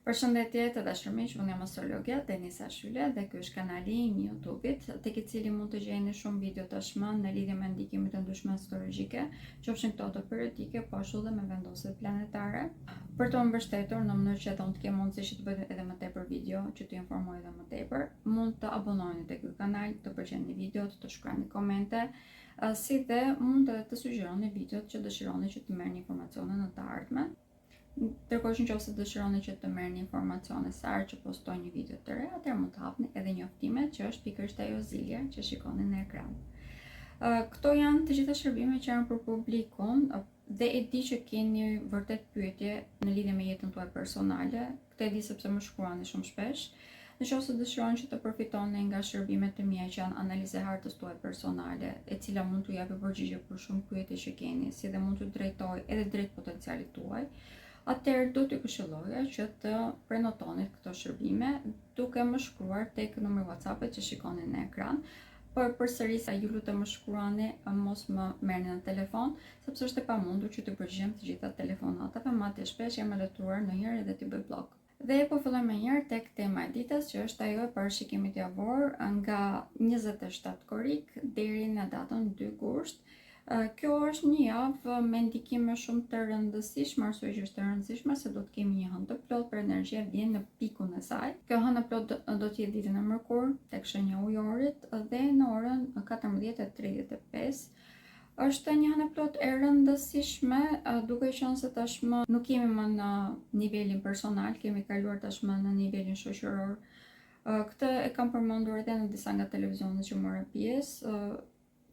Përshëndetje të dashur miq, unë jam astrologja Denisa Shylle dhe ky është kanali im i YouTube-it, tek i cili mund të gjeni shumë video tashmë në lidhje me ndikimet të ndryshme astrologjike, qofshin këto të periodike, po ashtu dhe me vendoset planetare. Për të më mbështetur në mënyrë që unë të kem mundësi që të bëj edhe më tepër video, që të informoj edhe më tepër, mund të abonoheni tek ky kanal, të përgjigni videot, të shkruani komente, si dhe mund edhe të sugjeroni videot që dëshironi që të merrni informacione në të ardhmen. Ndërkohë nëse dëshironi që të merrni informacione sa herë që postoj një video të re, atëherë mund të hapni edhe njoftimet që është pikërisht ajo zilje që shikoni në ekran. Këto janë të gjitha shërbimet që janë për publikun dhe e di që keni vërtet pyetje në lidhje me jetën tuaj personale. Këtë e di sepse më shkruani shumë shpesh. Nëse dëshironi që të përfitoni nga shërbimet e mia që janë analizë hartës tuaj personale, e cila mund t'ju japë përgjigje për shumë pyetje që keni, si dhe mund t'ju drejtoj edhe drejt potencialit tuaj, atëherë do t'ju këshilloja që të prenotonit këto shërbime duke më shkruar tek numri WhatsApp-it që shikoni në ekran. Por përsëris ju lutem më shkruani, mos më merrni në telefon, sepse është e pamundur që të përgjigjem të gjitha telefonatave, madje shpesh jam e lotruar ndonjëherë edhe t'i bëj blok. Dhe po filloj me njëherë tek tema e ditës, që është ajo e parashikimit javor nga 27 korrik deri në datën 2 gusht. Kjo është një javë me ndikime shumë të rëndësishme, arsye që është e rëndësishme se do të kemi një hënë të plot për energjia vjen në pikun e saj. Kjo hënë plot do të jetë ditën e mërkur tek shenja ujorit dhe në orën 14:35. Është një hënë plot e rëndësishme, duke qenë se tashmë nuk jemi më në nivelin personal, kemi kaluar tashmë në nivelin shoqëror. Këtë e kam përmendur edhe në disa nga televizionet që morën pjesë.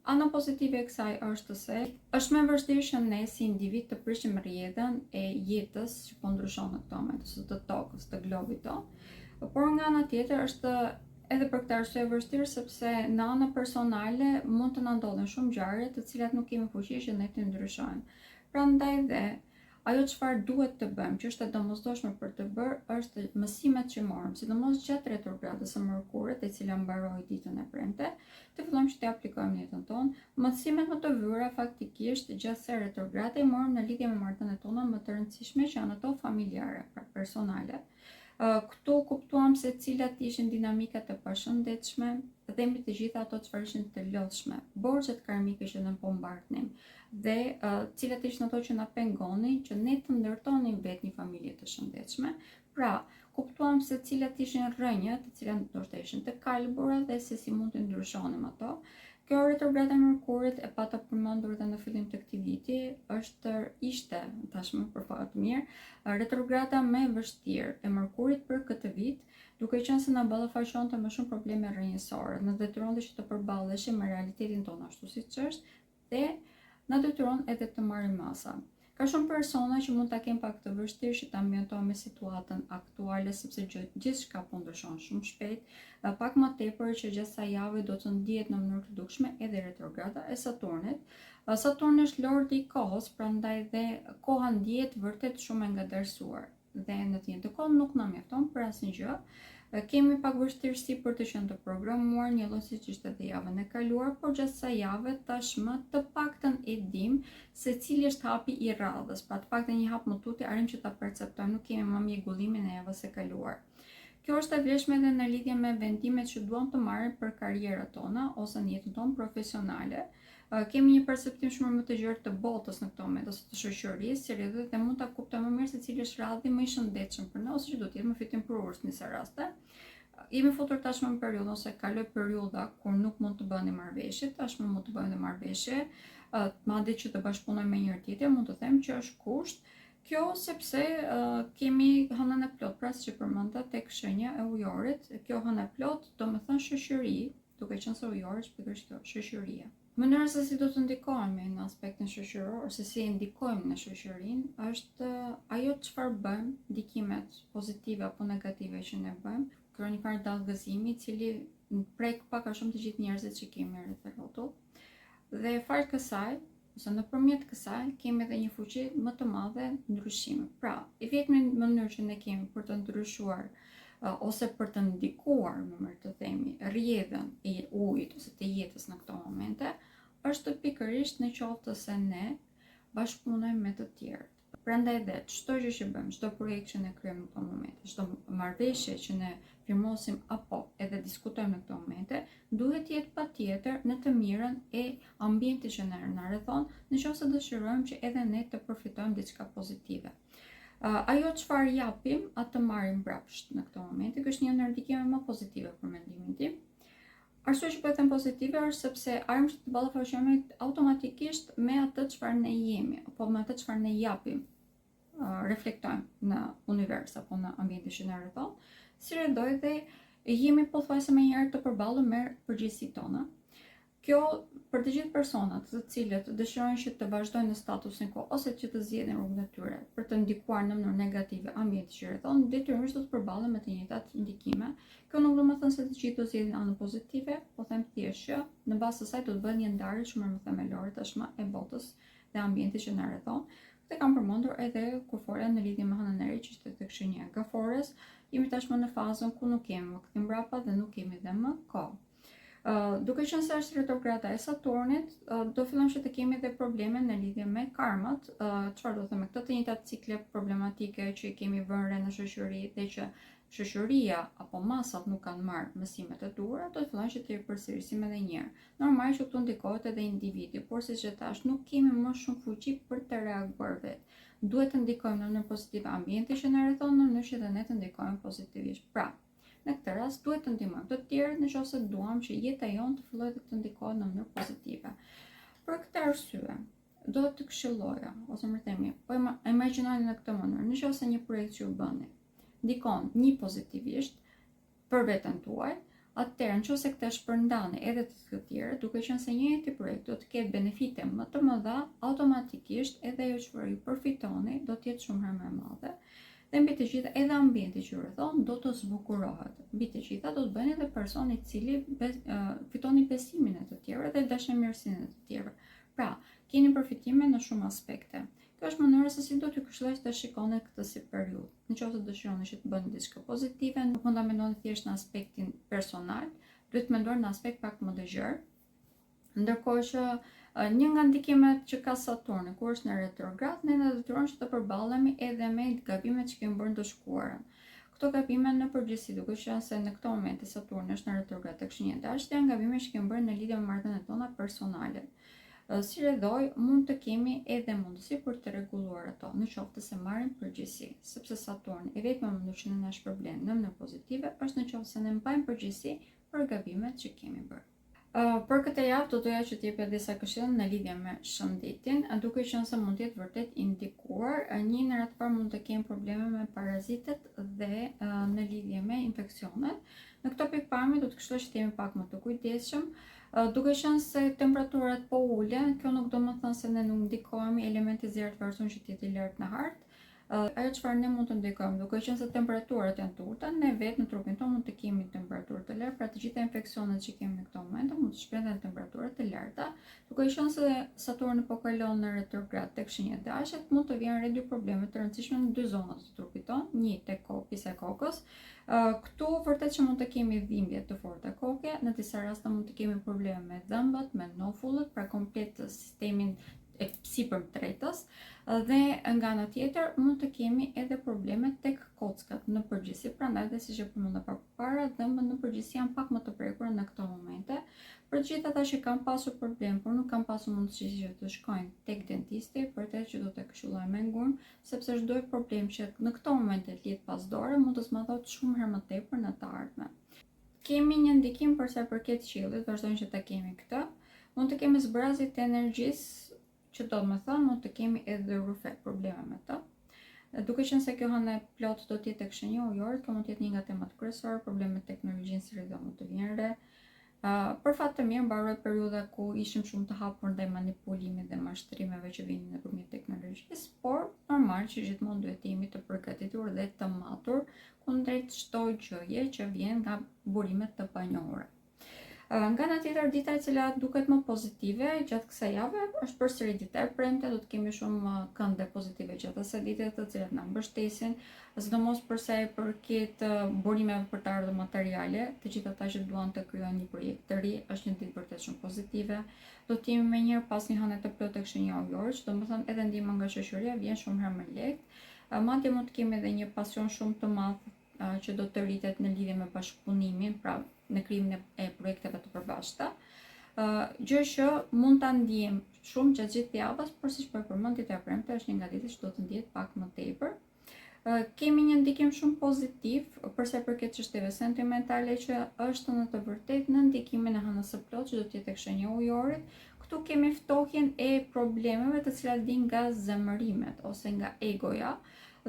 Ana pozitive e kësaj është se është më vështirë që ne si individ të prishim rrjedhën e jetës që po ndryshon në këto momente, ose të tokës, të globit tonë. Por nga ana tjetër është edhe për këtë arsye e vështirë sepse në anën personale mund të na ndodhin shumë ngjarje të cilat nuk kemi fuqi që ne të ndryshojmë. Prandaj dhe ajo çfarë duhet të bëjmë, që është e domosdoshme për të bërë, është mësimet që morëm, sidomos gjatë retrogradës së Mërkurit, e cila mbaroi ditën e premte, të fillojmë që të aplikojmë në jetën tonë. Mësimet më të vëra faktikisht gjatë së retrogradës i morëm në lidhje me marrëdhëniet tona më të rëndësishme që janë ato familjare, pra personale. Këtu kuptuam se cilat ishin dinamikat e pashëndetshme dhe mbi të gjitha ato çfarë ishin të lodhshme, borxhet karmike që ne po mbartnim dhe cilat ishin ato që na pengonin që ne të ndërtonim vetë një familje të shëndetshme. Pra, kuptuam se cilat ishin rrënjët, të cilat ndoshta ishin të kalbura dhe se si mund të ndryshonim ato. Kjo retrograda e Mërkurit e pata përmendur edhe në fillim të këtij viti, ishte tashmë për fat të mirë, retrograda më e vështirë e Mërkurit për këtë vit, duke qenë se na ballafaqonte me shumë probleme rrënjësore, na detyronte që të përballeshim me realitetin tonë ashtu siç është dhe na detyron edhe të marrim masa. Ka shumë persona që mund ta kenë pak të vështirë që ta ambientojnë me situatën aktuale sepse gjithçka po ndryshon shumë shpejt, pak më tepër që gjatë kësaj jave do të ndihet në mënyrë të dukshme edhe retrograda e Saturnit. Saturni është lordi i kohës, prandaj dhe koha ndihet vërtet shumë e ngadalësuar dhe në të njëjtën kohë nuk na mjafton për asnjë gjë. Kemi pak vështirësi për të qenë të programuar, një lloj siç ishte edhe javën e kaluar, por gjatë kësaj jave tashmë të paktën e dim se cili është hapi i radhës, pra të paktën një hap më tuti arrim që ta perceptojmë, nuk kemi më mjegullimin e javës së kaluar. Kjo është e vlefshme edhe në lidhje me vendimet që duam të marrim për karrierat tona ose në jetën tonë profesionale. Kemi një perceptim shumë më të gjerë të botës në këtë moment ose të shoqërisë, si rrjedhë dhe mund ta kuptojmë më mirë se cili është radhi më i shëndetshëm për ne ose që do të jetë më fitimprurës në disa raste. Jemi futur tashmë në periudhën ose kaloi periudha kur nuk mund të bëni marrëveshje, tashmë mund të bëjmë marrëveshje, madje që të bashkëpunojmë me njëri tjetrin, mund të them që është kusht. Kjo sepse kemi hënën e plot, pra siç e përmenda tek shenja e ujorit, kjo hënë e plot do të thënë shoqëri, duke qenë se ujori është pikërisht kjo shoqëria. Mënyra se si do të ndikojmë në aspektin shoqëror ose si e ndikojmë në shoqërinë është ajo çfarë bëjmë, ndikimet pozitive apo negative që ne bëjmë, kërkon një farë dallgëzimi i cili prek pak a shumë të gjithë njerëzit që kemi rreth rrotull. Dhe fal kësaj, ose nëpërmjet kësaj, kemi edhe një fuqi më të madhe ndryshimi. Pra, i vetmi mënyrë që ne kemi për të ndryshuar ose për të ndikuar, më të themi, rrjedhën e ujit ose të jetës në këto momente, është pikërisht në qoftë se ne bashkëpunojmë me të tjerët. Prandaj dhe çdo gjë që bëjmë, çdo projekt që ne kryejmë në këto momente, çdo marrëveshje që ne firmosim apo edhe diskutojmë në këto momente, duhet jetë patjetër në të mirën e ambientit që na rrethon, nëse dëshirojmë që edhe ne të përfitojmë diçka pozitive. Ajo çfarë japim, atë marrim mbrapsht në këto momente. Kjo është një ndër ndikime më pozitive për mendimin tim. Arsye që po them pozitive është sepse armët të ballafaqohemi automatikisht me atë çfarë ne jemi, apo me atë çfarë ne japim, reflektojmë në univers apo në ambientin që na rrethon, si redoj dhe jemi pothuajse më njëherë të përballur me përgjegjësitë tona. Kjo për të gjithë personat të cilët dëshirojnë që të vazhdojnë në statusin quo ose që të zgjedhin rrugën e tyre për të ndikuar në mënyrë negative ambientin që rrethon, detyrimisht do të përballen me të njëjtat ndikime. Kjo nuk do të thënë se të gjithë do zgjedhin anën pozitive, po them thjesht që në bazë të saj do të bëhet një ndarje shumë më themelore tashmë e botës dhe ambientit që na rrethon. Këtë kam përmendur edhe kur fola në lidhje me hënën e re që ishte tek shenja e gafores. Jemi tashmë në fazën ku nuk kemi më kthim mbrapa dhe nuk kemi dhe më kohë. Duke qenë se është retrograda e Saturnit, do fillojmë që të kemi edhe probleme në lidhje me karmat. Çfarë do të them me këtë? Të njëjtat cikle problematike që i kemi vënë re në shoqëri dhe që shoqëria apo masat nuk kanë marrë mësimet e duhura, do të fillojnë që të përsërisim edhe një herë. Normal që këtu ndikohet edhe individi, por siç e thash, nuk kemi më shumë fuqi për të reaguar vetë. Duhet të ndikojmë në mënyrë pozitive ambientin që na rrethon, në mënyrë që ne të ndikojmë pozitivisht. Pra, në këtë rast duhet të ndihmojmë të tjerët nëse duam që jeta jonë të fillojë të ndikohet në mënyrë pozitive. Për këtë arsye, do të këshilloja, ose më themi, po imagjinojeni në këtë mënyrë, nëse një projekt që u bëni ndikon një pozitivisht për veten tuaj, atëherë nëse këtë shpërndani edhe të tjerë, duke qenë se njëjti projekt do të ketë benefite më të mëdha, automatikisht edhe ajo çfarë ju përfitoni do të jetë shumë herë më e madhe. Dhe mbi të gjitha edhe ambienti që rrethon do të zbukurohet. Mbi të gjitha do të bëni edhe personi i cili fitoni besimin e të tjerëve dhe dashamirësinë e të tjerëve. Pra, keni përfitime në shumë aspekte. Kjo është mënyra se si do t'ju këshilloj të shikoni këtë si periudhë. Nëse dëshironi që të bëni diçka pozitive, nuk mund ta mendoni thjesht në aspektin personal, duhet të mendoni në aspekt pak më të gjerë. Ndërkohë që një nga ndikimet që ka Saturni kur është në retrograd, ne na detyron që të përballemi edhe me gabimet që kemi bërë të shkuarën. Këto gabime në përgjithësi, duke qenë se në këtë moment Saturni është në retrograd tek shenja e dashit, janë gabime që kemi bërë në lidhje me marrëdhëniet tona personale. Si redoj, mund të kemi edhe mundësi për të rregulluar ato, në qoftë se marrim përgjegjësi, sepse Saturni e vetma mënyrë që ne na shpërblen në mënyrë pozitive është në qoftë se ne mbajmë përgjegjësi për gabimet që kemi bërë. Për këtë javë do doja që t'jepja disa këshilla në lidhje me shëndetin, duke qenë se mund të jetë vërtet indikuar. Një në radhë parë mund të kemi probleme me parazitet dhe në lidhje me infeksionet. Në këtë pikpamje do të këshilloj që të jemi pak më të kujdesshëm. Duke qenë se temperaturat po ulen, kjo nuk do të thënë se ne nuk ndikohemi elementi zjarrit vazhdon që të jetë i lartë në hartë. Ajo çfarë ne mund të ndikojmë, duke qenë se temperaturat janë të ulta, ne vetë në trupin tonë mund të kemi temperaturë të lartë, pra të gjitha infeksionet që kemi në këtë moment mund të shprehen në temperatura të larta. Duke qenë se Saturni po kalon në retrograd tek shenja e dashit, mund të vijnë re dy probleme të rëndësishme në dy zona të trupit tonë, një tek pisa e kokës. Këtu vërtet që mund të kemi dhimbje të forta koke, në disa raste mund të kemi probleme me dhëmbët, me nofullët, pra komplet sistemin e sipër tretës, dhe nga ana tjetër mund të kemi edhe probleme tek kockat në përgjithësi. Prandaj dhe siç e përmenda përpara, dhëmbët në përgjithësi janë pak më të prekura në këto momente. Për të gjithë ata që kanë pasur problem, por nuk kanë pasur mundësi që të shkojnë tek dentisti, vërtet që do të këshilloj me ngurmë, sepse çdo problem që në këto momente lihet pas dore mund të zmadhohet shumë herë më tepër në të ardhmen. Kemi një ndikim për sa i përket qiellit, vazhdojmë që ta kemi këtë. Mund të kemi zbrazje të energjisë, që do të thënë mund të kemi edhe rrufet probleme me të. Duke qenë se kjo hënë e plot do të jetë tek shenja ujore, kjo mund të jetë një nga temat kryesore, problemet me teknologjinë si rreth mund të vinë re. Për fat të mirë mbaroi periudha ku ishim shumë të hapur ndaj manipulimit dhe mashtrimeve që vinin nëpërmjet teknologjisë, por normal që gjithmonë duhet të jemi të përgatitur dhe të matur kundrejt çdo gjëje që vjen nga burimet të panjohura. Nga ana tjetër, dita e cila duket më pozitive gjatë kësaj jave është përsëri dita e premte. Do të kemi shumë kënde pozitive gjatë asaj dite, të cilat na mbështesin, sidomos për sa i përket burimeve për të ardhur materiale. Të gjithë ata që duan të krijojnë një projekt të ri, është një ditë vërtet shumë pozitive. Do të jemi më njëherë pas një hëne të plotë tek shenja ujore, domethënë edhe ndihma nga shoqëria vjen shumë herë më lehtë. Madje mund të kemi edhe një pasion shumë të madh që do të rritet në lidhje me bashkëpunimin, pra në krijimin e projekteve të përbashkëta. Gjë që mund ta ndiejmë shumë gjatë gjithë javës, por siç po e përmend, dita e premte është një nga ditët që do të ndihet pak më tepër. Kemi një ndikim shumë pozitiv përsa i përket çështjeve sentimentale, që është në të vërtetë në ndikimin e hënës së plotë që do të jetë tek shenja ujorit. Këtu kemi ftohjen e problemeve të cilat vijnë nga zemërimet ose nga egoja,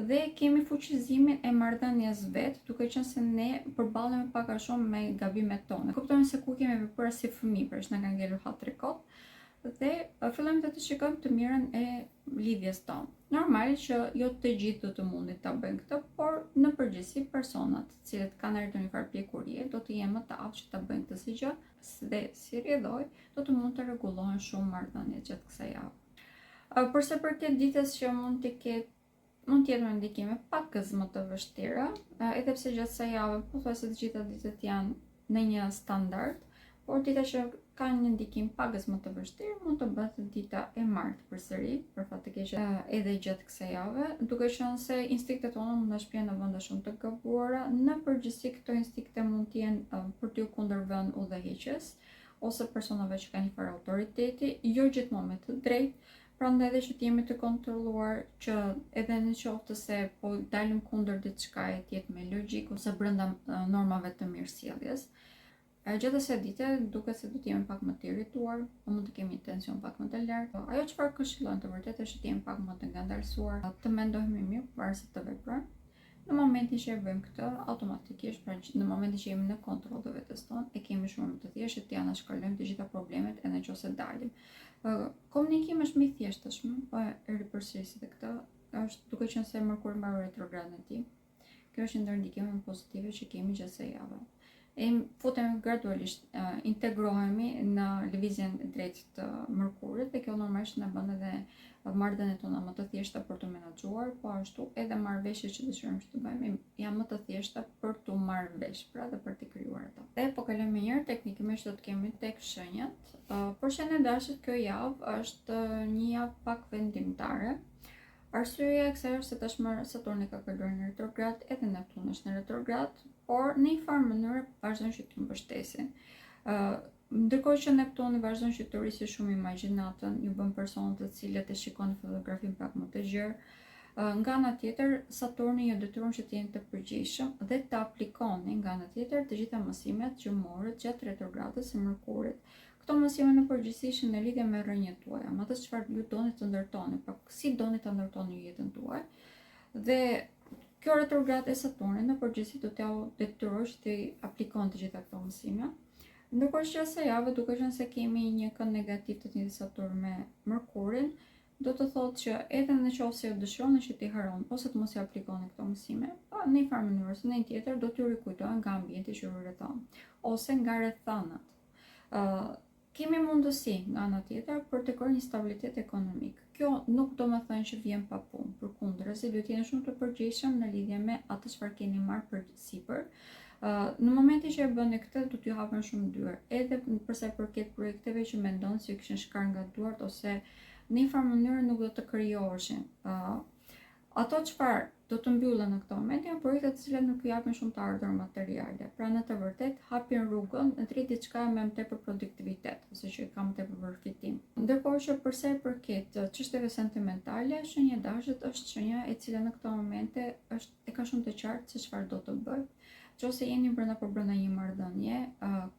dhe kemi fuqizimin e marrëdhënies vet, duke qenë se ne përballemi pak a shumë me gabimet tona. Kuptojmë se ku kemi vepruar si fëmijë, për shkak nga ngelur hatri kot, dhe fillojmë të shikojmë të mirën e lidhjes tonë. Normal që jo të gjithë do të mundin ta bëjnë këtë, por në përgjithësi personat të cilët kanë arritur një farë pjekurie do të jenë më të aftë që ta bëjnë këtë si gjë, dhe si rrjedhoj do të mund të rregullohen shumë marrëdhëniet gjatë kësaj jave. Përsa përket ditës që mund të jetë me ndikime pak më të vështira, edhe pse gjatë kësaj jave pothuajse të gjitha ditët janë në një standard, por dita që ka një ndikim pak më të vështirë mund të bëhet dita e martë përsëri, për fat të keq edhe gjatë kësaj jave, duke qenë se instiktet tona mund të shpihen në vende shumë të gabuara. Në përgjithësi këto instikte mund të jenë për t'u kundërvënë udhëheqjes ose personave që kanë një farë autoriteti, jo gjithmonë me të drejtë. Prandaj edhe që të jemi të kontrolluar, që edhe në qoftë se po dalim kundër diçkaje të jetë me logjik ose brenda normave të mirësjelljes. Gjatë asaj dite duket se do të jemi pak më të irrituar, mund të kemi tension pak më të lartë. Ajo çfarë këshillon të vërtetë është të jemi pak më të ngadalësuar, të mendojmë mirë pavarësisht të veprojmë. Në momentin që e bëjmë këtë, automatikisht, pra në momentin që jemi në kontroll të vetes tonë, e kemi shumë më të thjeshtë të anashkalojmë të gjitha problemet edhe nëse dalim. Komunikimi është më i thjeshtëshëm, po e ripërsëris edhe këtë, është duke qenë se Merkuri mbaron retrogradën e tij. Kjo është një ndër ndikimet pozitive që kemi gjatë kësaj jave. Futemi gradualisht, integrohemi në lëvizjen e drejtë të Merkurit, dhe kjo normalisht na bën edhe marrëdhëniet tona më të thjeshta për të menaxhuar, po ashtu edhe marrëveshjet që dëshirojmë të bëjmë janë më të thjeshta për të marrë vesh, pra dhe për të krijuar ato. Dhe po kalojmë një herë teknikisht do të kemi tek shenjat. Për shenjën e dashit, kjo javë është një javë pak vendimtare. Arsyeja e kësaj është se tashmë Saturni ka kaluar në retrograd, edhe Neptuni është në retrograd, por në një farë mënyrë vazhdojnë që të mbështesin. Ndërkohë që Neptuni vazhdon që të rrisë shumë imagjinatën, ju bën personat të cilët e shikoni fotografin pak më të gjerë. Nga ana tjetër, Saturni ju detyron që të jeni të përgjegjshëm dhe të aplikoni nga ana tjetër të gjitha mësimet që morët gjatë retrogradës së Merkurit. Këto mësime në përgjithësi ishin në lidhje me rrënjët tuaja, me atë çfarë ju doni të ndërtoni, pra si doni ta ndërtoni jetën tuaj. Dhe kjo retrogradë e Saturnit në përgjithësi do t'ju detyrojë që të aplikoni të gjitha këto mësime. Ndërkohë që asaj jave, duke qenë se kemi një kënd negativ të njëjtit Saturn me Merkurin, do të thotë që edhe në qoftë se ju dëshironi që t'i harroni ose të mos i aplikoni këto mësime, pa në një farë mënyrë ose në një tjetër do t'ju rikujtohen nga ambienti që ju rrethon ose nga rrethanat. Kemi mundësi nga ana tjetër për të kryer një stabilitet ekonomik. Kjo nuk do të thënë që vjen pa punë, përkundërzi duhet të jeni shumë të përgjegjshëm në lidhje me atë çfarë keni marrë për sipër. Në momentin që e bëni këtë, do t'ju hapen shumë dyert, edhe përsa i përket projekteve që mendoni se kishin shkar nga duart ose në një farë mënyrë nuk do të krijoheshin. Ato çfarë do të mbyllen në këtë moment janë projekte të cilat nuk ju japin shumë të ardhur materiale. Pra në të vërtetë hapin rrugën në të diçka me më tepër produktivitet ose që ka më tepër përfitim. Ndërkohë që përsa i përket çështjeve sentimentale, shenja e dashit është shenja e cila në këtë momente e ka shumë të qartë se çfarë do të bëjë. Nëse jeni brenda një marrëdhënie,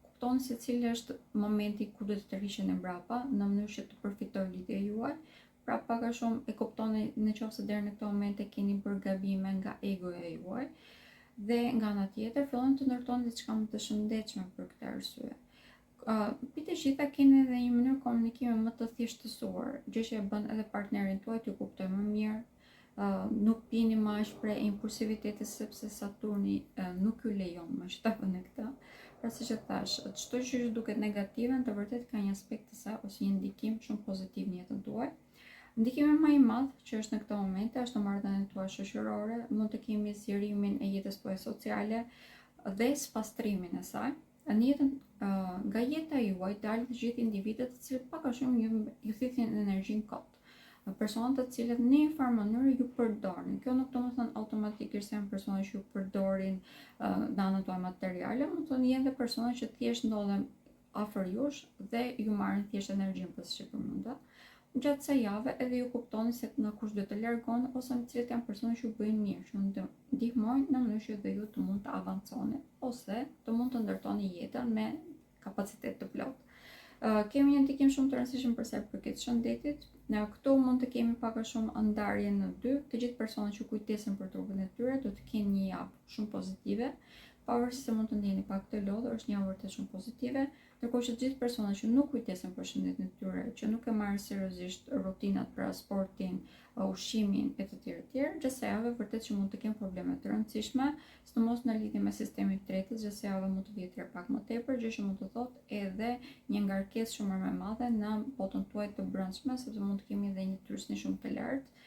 kuptoni se cili është momenti kur do të tërhiqeni mbrapa në mënyrë që të përfitojë lidhja juaj. Pra pak a shumë e kuptoni nëse deri në këtë moment e keni bërë gabime nga egoja juaj, dhe nga ana tjetër filloni të ndërtoni diçka më të shëndetshme për këtë arsye. Mbi të gjitha keni edhe një mënyrë komunikimi më të thjeshtësuar, gjë që e bën edhe partnerin tuaj t'ju kuptojë më mirë. Nuk pini më aq prej impulsivitetit sepse Saturni nuk ju lejon më që ta bëni këtë. Pra si që thash, çdo gjë që duket negative, në të vërtetë ka një aspekt të saj ose një ndikim shumë pozitiv në jetën tuaj. Ndikimi më i madh që është në këto momente është në marrëdhënien tuaj shoqërore, mund të kemi zgjerimin e jetës tuaj sociale dhe spastrimin e saj. Në jetën nga jeta juaj dalin të gjithë individët të cilët pak a shumë ju thithin energjinë kot. Personat të cilët në një farë mënyrë ju përdorin. Kjo nuk do të thonë automatikisht se janë persona që ju përdorin në anën tuaj materiale, më thonë janë dhe persona që thjesht ndodhen afër jush dhe ju marrin thjesht energjinë për si që përmenda. Gjatë kësaj jave edhe ju kuptoni se në kush do të largoni ose në cilët janë persona që ju bëjnë mirë, që mund të ndihmojnë në mënyrë që dhe ju të mund të avanconi ose të mund të ndërtoni jetën me kapacitet të plotë. Kemi një ndikim shumë të rëndësishëm për sa i përket shëndetit. Këtu mund të kemi pak a shumë ndarje në dy. Të gjithë personat që kujtesen për trupin e tyre do të kenë një javë shumë pozitive. Pavarësisht se mund të ndjeni pak të lodhur, është një javë vërtet shumë pozitive. Ndërkohë që të gjithë personat që nuk kujtesen për shëndetin e tyre, që nuk e marrin seriozisht rutinat për sportin, ushqimin e të tjerë, gjatë kësaj jave vërtet që mund të kenë probleme të rëndësishme, sidomos në lidhje me sistemin e tretës, gjatë kësaj jave mund të vjetë pak më tepër, gjë që mund të thotë edhe një ngarkesë shumë më e madhe në botën tuaj të brendshme, sepse mund të kemi edhe një tyrësni shumë të lartë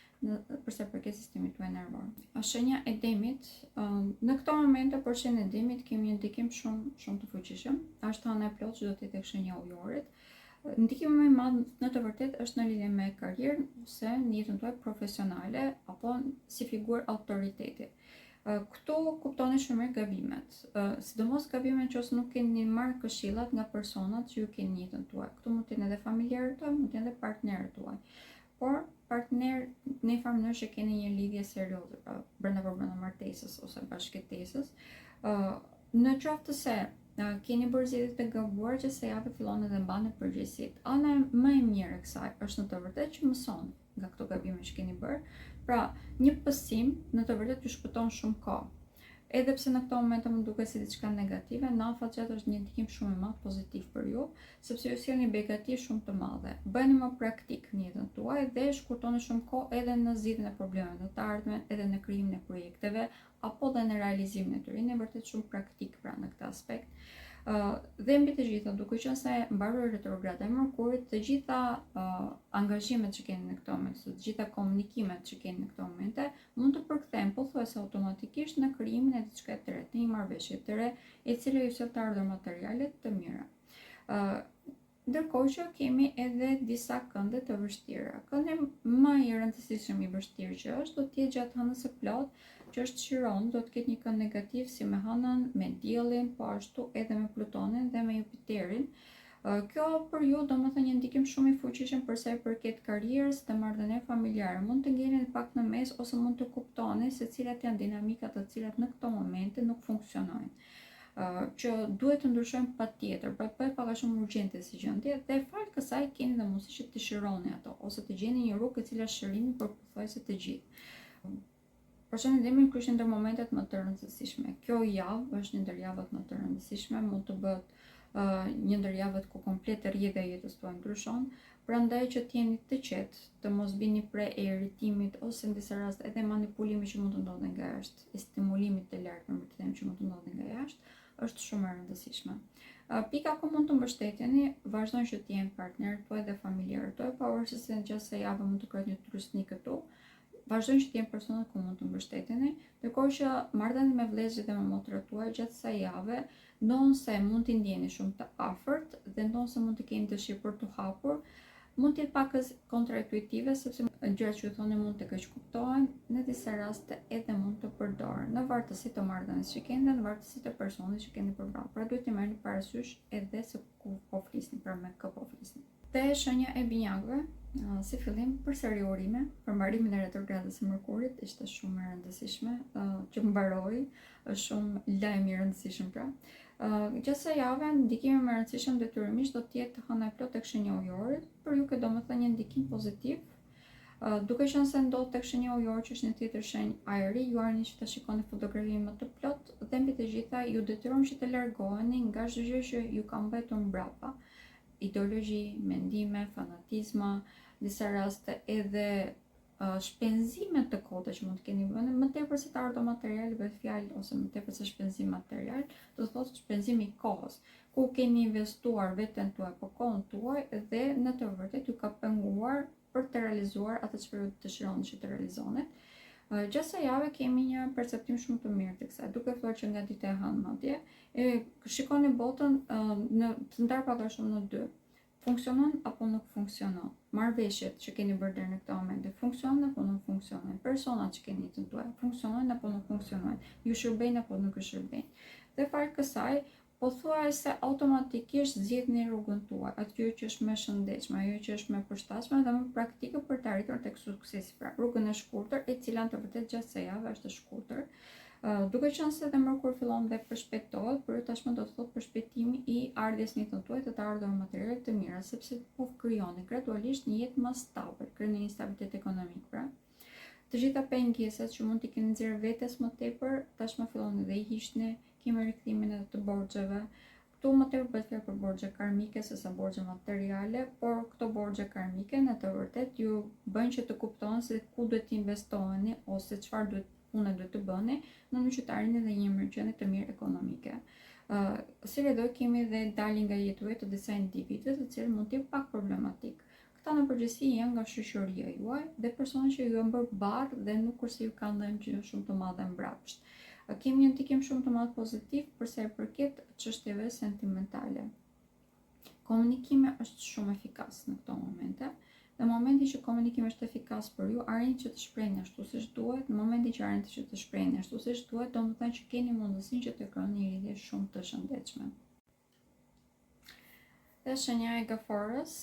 përsa përket sistemit tuaj nervor. Shenja e demit, në këto momente për shenjën e demit kemi një ndikim shumë të fuqishëm. Është hëna e plotë që do të jetë tek shenja e ujorit. Ndikimi më i madh në të vërtetë është në lidhje me karrierën ose në jetën tuaj profesionale apo si figurë autoriteti. Këtu kuptoni shumë mirë gabimet, sidomos gabimet që ose nuk keni marrë këshillat nga personat që ju keni në jetën tuaj. Këtu mund të jenë edhe familjarët tuaj, mund të jenë edhe partnerët tuaj. Por partner në një farë mënyrë që keni një lidhje serioze, pra brenda martesës ose bashkëtesës, në qoftë se keni bërë zgjedhje të gabuar që se javë fillon edhe mbani përgjegjësitë. Ana më e mirë e kësaj është në të vërtetë që mësoni nga këto gabime që keni bërë. Pra, një pësim në të vërtetë ju shpëton shumë kohë. Edhe pse në këto momente mund duket si diçka negative, në fakt është një ndikim shumë i madh pozitiv për ju, sepse ju sjellni begati shumë të madhe. Bëni më praktik në jetën tuaj dhe shkurtoni shumë kohë edhe në zgjidhjen e problemeve të ardhmen, edhe në krijimin e projekteve apo dhe në realizimin e tyre. Jeni vërtet shumë praktik pra në këtë aspekt. Dhe mbi të gjitha, duke qenë se mbaroi retrograda e Merkurit, të gjitha angazhimet që keni në këto momente, të gjitha komunikimet që keni në këto momente, mund të përkthehen pothuajse automatikisht në krijimin e diçka të re, në një marrëveshje të re, e cila ju sjell të ardhur materiale të mira. Ndërkohë që kemi edhe disa kënde të vështira. Këndi më i rëndësishëm i vështirë që është do të jetë gjatë hënës së plotë, që është Chiron, do të ketë një kënd negativ si me hënën, me diellin, po ashtu edhe me Plutonin dhe me Jupiterin. Kjo për ju do të thënë një ndikim shumë i fuqishëm për sa i përket karrierës dhe marrëdhënieve familjare. Mund të ngjeni pak në mes ose mund të kuptoni se cilat janë dinamikat të cilat në këto momente nuk funksionojnë. Që duhet të ndryshojmë patjetër, pra bëhet pak a shumë urgjente si gjendje dhe fal kësaj keni dhe mundësi që të shironi ato ose të gjeni një rrugë e cila shërimi për pothuajse të gjithë. Për shembull, demi kryqin ndër momentet më të rëndësishme. Kjo javë është një ndër javët më të rëndësishme, mund të bëhet një ndër javët ku komplet rrjedhja e jetës tuaj ndryshon, prandaj që të jeni të qetë, të mos bini prej e irritimit ose në disa raste edhe manipulimi që mund të ndodhë nga jashtë, e stimulimit të lartë për të them që mund të ndodhë nga jashtë, është shumë e rëndësishme. Pika ku mund të mbështeteni, vazhdojnë që të jenë partnerët tuaj dhe familjarët tuaj, pavarësisht se gjatë kësaj jave mund të kryhet një trysni këtu. Vazhdojnë që të jenë personat ku mund të mbështeteni, ndërkohë që marrëdhëniet me vëllezërit dhe me motrat tuaj gjatë kësaj jave, ndonse mund t'i ndjeni shumë të afërt dhe ndonse mund të keni dëshirë për t'u hapur, mund të jetë pak kontraintuitive sepse gjërat që ju thoni mund të keq kuptohen, në disa raste edhe mund të përdoren në vartësi të marrëdhënies që keni dhe në vartësi të personit që keni përballë. Pra duhet të merrni parasysh edhe se ku po flisni, pra me kë po flisni. Dhe shenja e binjakëve, si fillim përsëri urime për mbarimin e retrogradës së Merkurit, ishte shumë e rëndësishme që mbaroi, është shumë lajm i rëndësishëm pra. Gjatë kësaj jave ndikimi më i rëndësishëm detyrimisht do të jetë hëna e plotë tek shenja e ujorit, për ju që domethënë një ndikim pozitiv. Duke qenë se ndodh tek shenja e ujorit që është një tjetër shenjë ajri, ju arrini që ta shikoni fotografinë më të plotë dhe mbi të gjitha ju detyron që të largoheni nga çdo gjë që ju ka mbetur mbrapa. Ideologji, mendime, fanatizma, disa raste edhe shpenzimet të kota që mund të keni bënë, më tepër se të ardha material bëhet fjalë ose më tepër se shpenzim material, do të thotë shpenzim i kohës, ku keni investuar veten tuaj apo kohën tuaj dhe në të vërtetë ju ka penguar për të realizuar atë çfarë dëshironi që të realizonet. Gjatë kësaj jave kemi një perceptim shumë të mirë të kësaj, duke thënë që nga dita e hënë madje, shikoni botën të ndarpakashëm në dy. Funksionon apo nuk funksionon? Marrëveshjet që keni bërë deri në këtë moment, funksionon apo nuk funksionon? Personat që keni të tuaj, funksionojnë apo nuk funksionojnë? Ju shërbejnë apo nuk ju shërbejnë? Dhe fal kësaj, pothuajse automatikisht zgjidhni rrugën tuaj, atë që është më shëndetshme, ajo që është më përshtatshme dhe më praktike për të arritur tek suksesi. Pra, rrugën e shkurtër, e cila në të vërtetë gjatë kësaj jave është e shkurtër. Duke qenë se dhe mërkur fillon dhe përshpejtohet, por tashmë do të thotë përshpejtimi i ardhjes në jetën tuaj të ardhurave materiale të mira, sepse po krijoni gradualisht një jetë më stabil, krijoni një stabilitet ekonomik. Pra, të gjitha pengesat që mund t'i keni nxjerrë vetes më tepër, tashmë filloni dhe i hiqni, kemi rikthimin edhe të borxheve. Këtu më tepër bëhet fjalë për borxhe karmike sesa borxhe materiale, por këto borxhe karmike në të vërtetë ju bëjnë që të kuptoni se ku duhet të investoheni ose çfarë duhet të bëni në mënyrë që të arrini dhe një mirëqenie të mirë ekonomike. Si vedoj kemi dhe dalin nga jetues të disa individëve të cilët mund të jenë pak problematik. Këta në përgjithësi janë nga shoqëria juaj dhe personat që ju janë bërë barë dhe nuk kurse ju kanë dhënë gjë shumë të madhe mbrapsht. Kemi një ndikim shumë të madh pozitiv për sa i përket çështjeve sentimentale. Komunikimi është shumë efikas në këto momente. Në momentin që komunikimi është efikas për ju, arrini që të shprehni ashtu siç duhet. Në momentin që arrini që të shprehni ashtu siç duhet, do të thotë që keni mundësinë që të krijoni një lidhje shumë të shëndetshme. Dhe shenja e gaforës,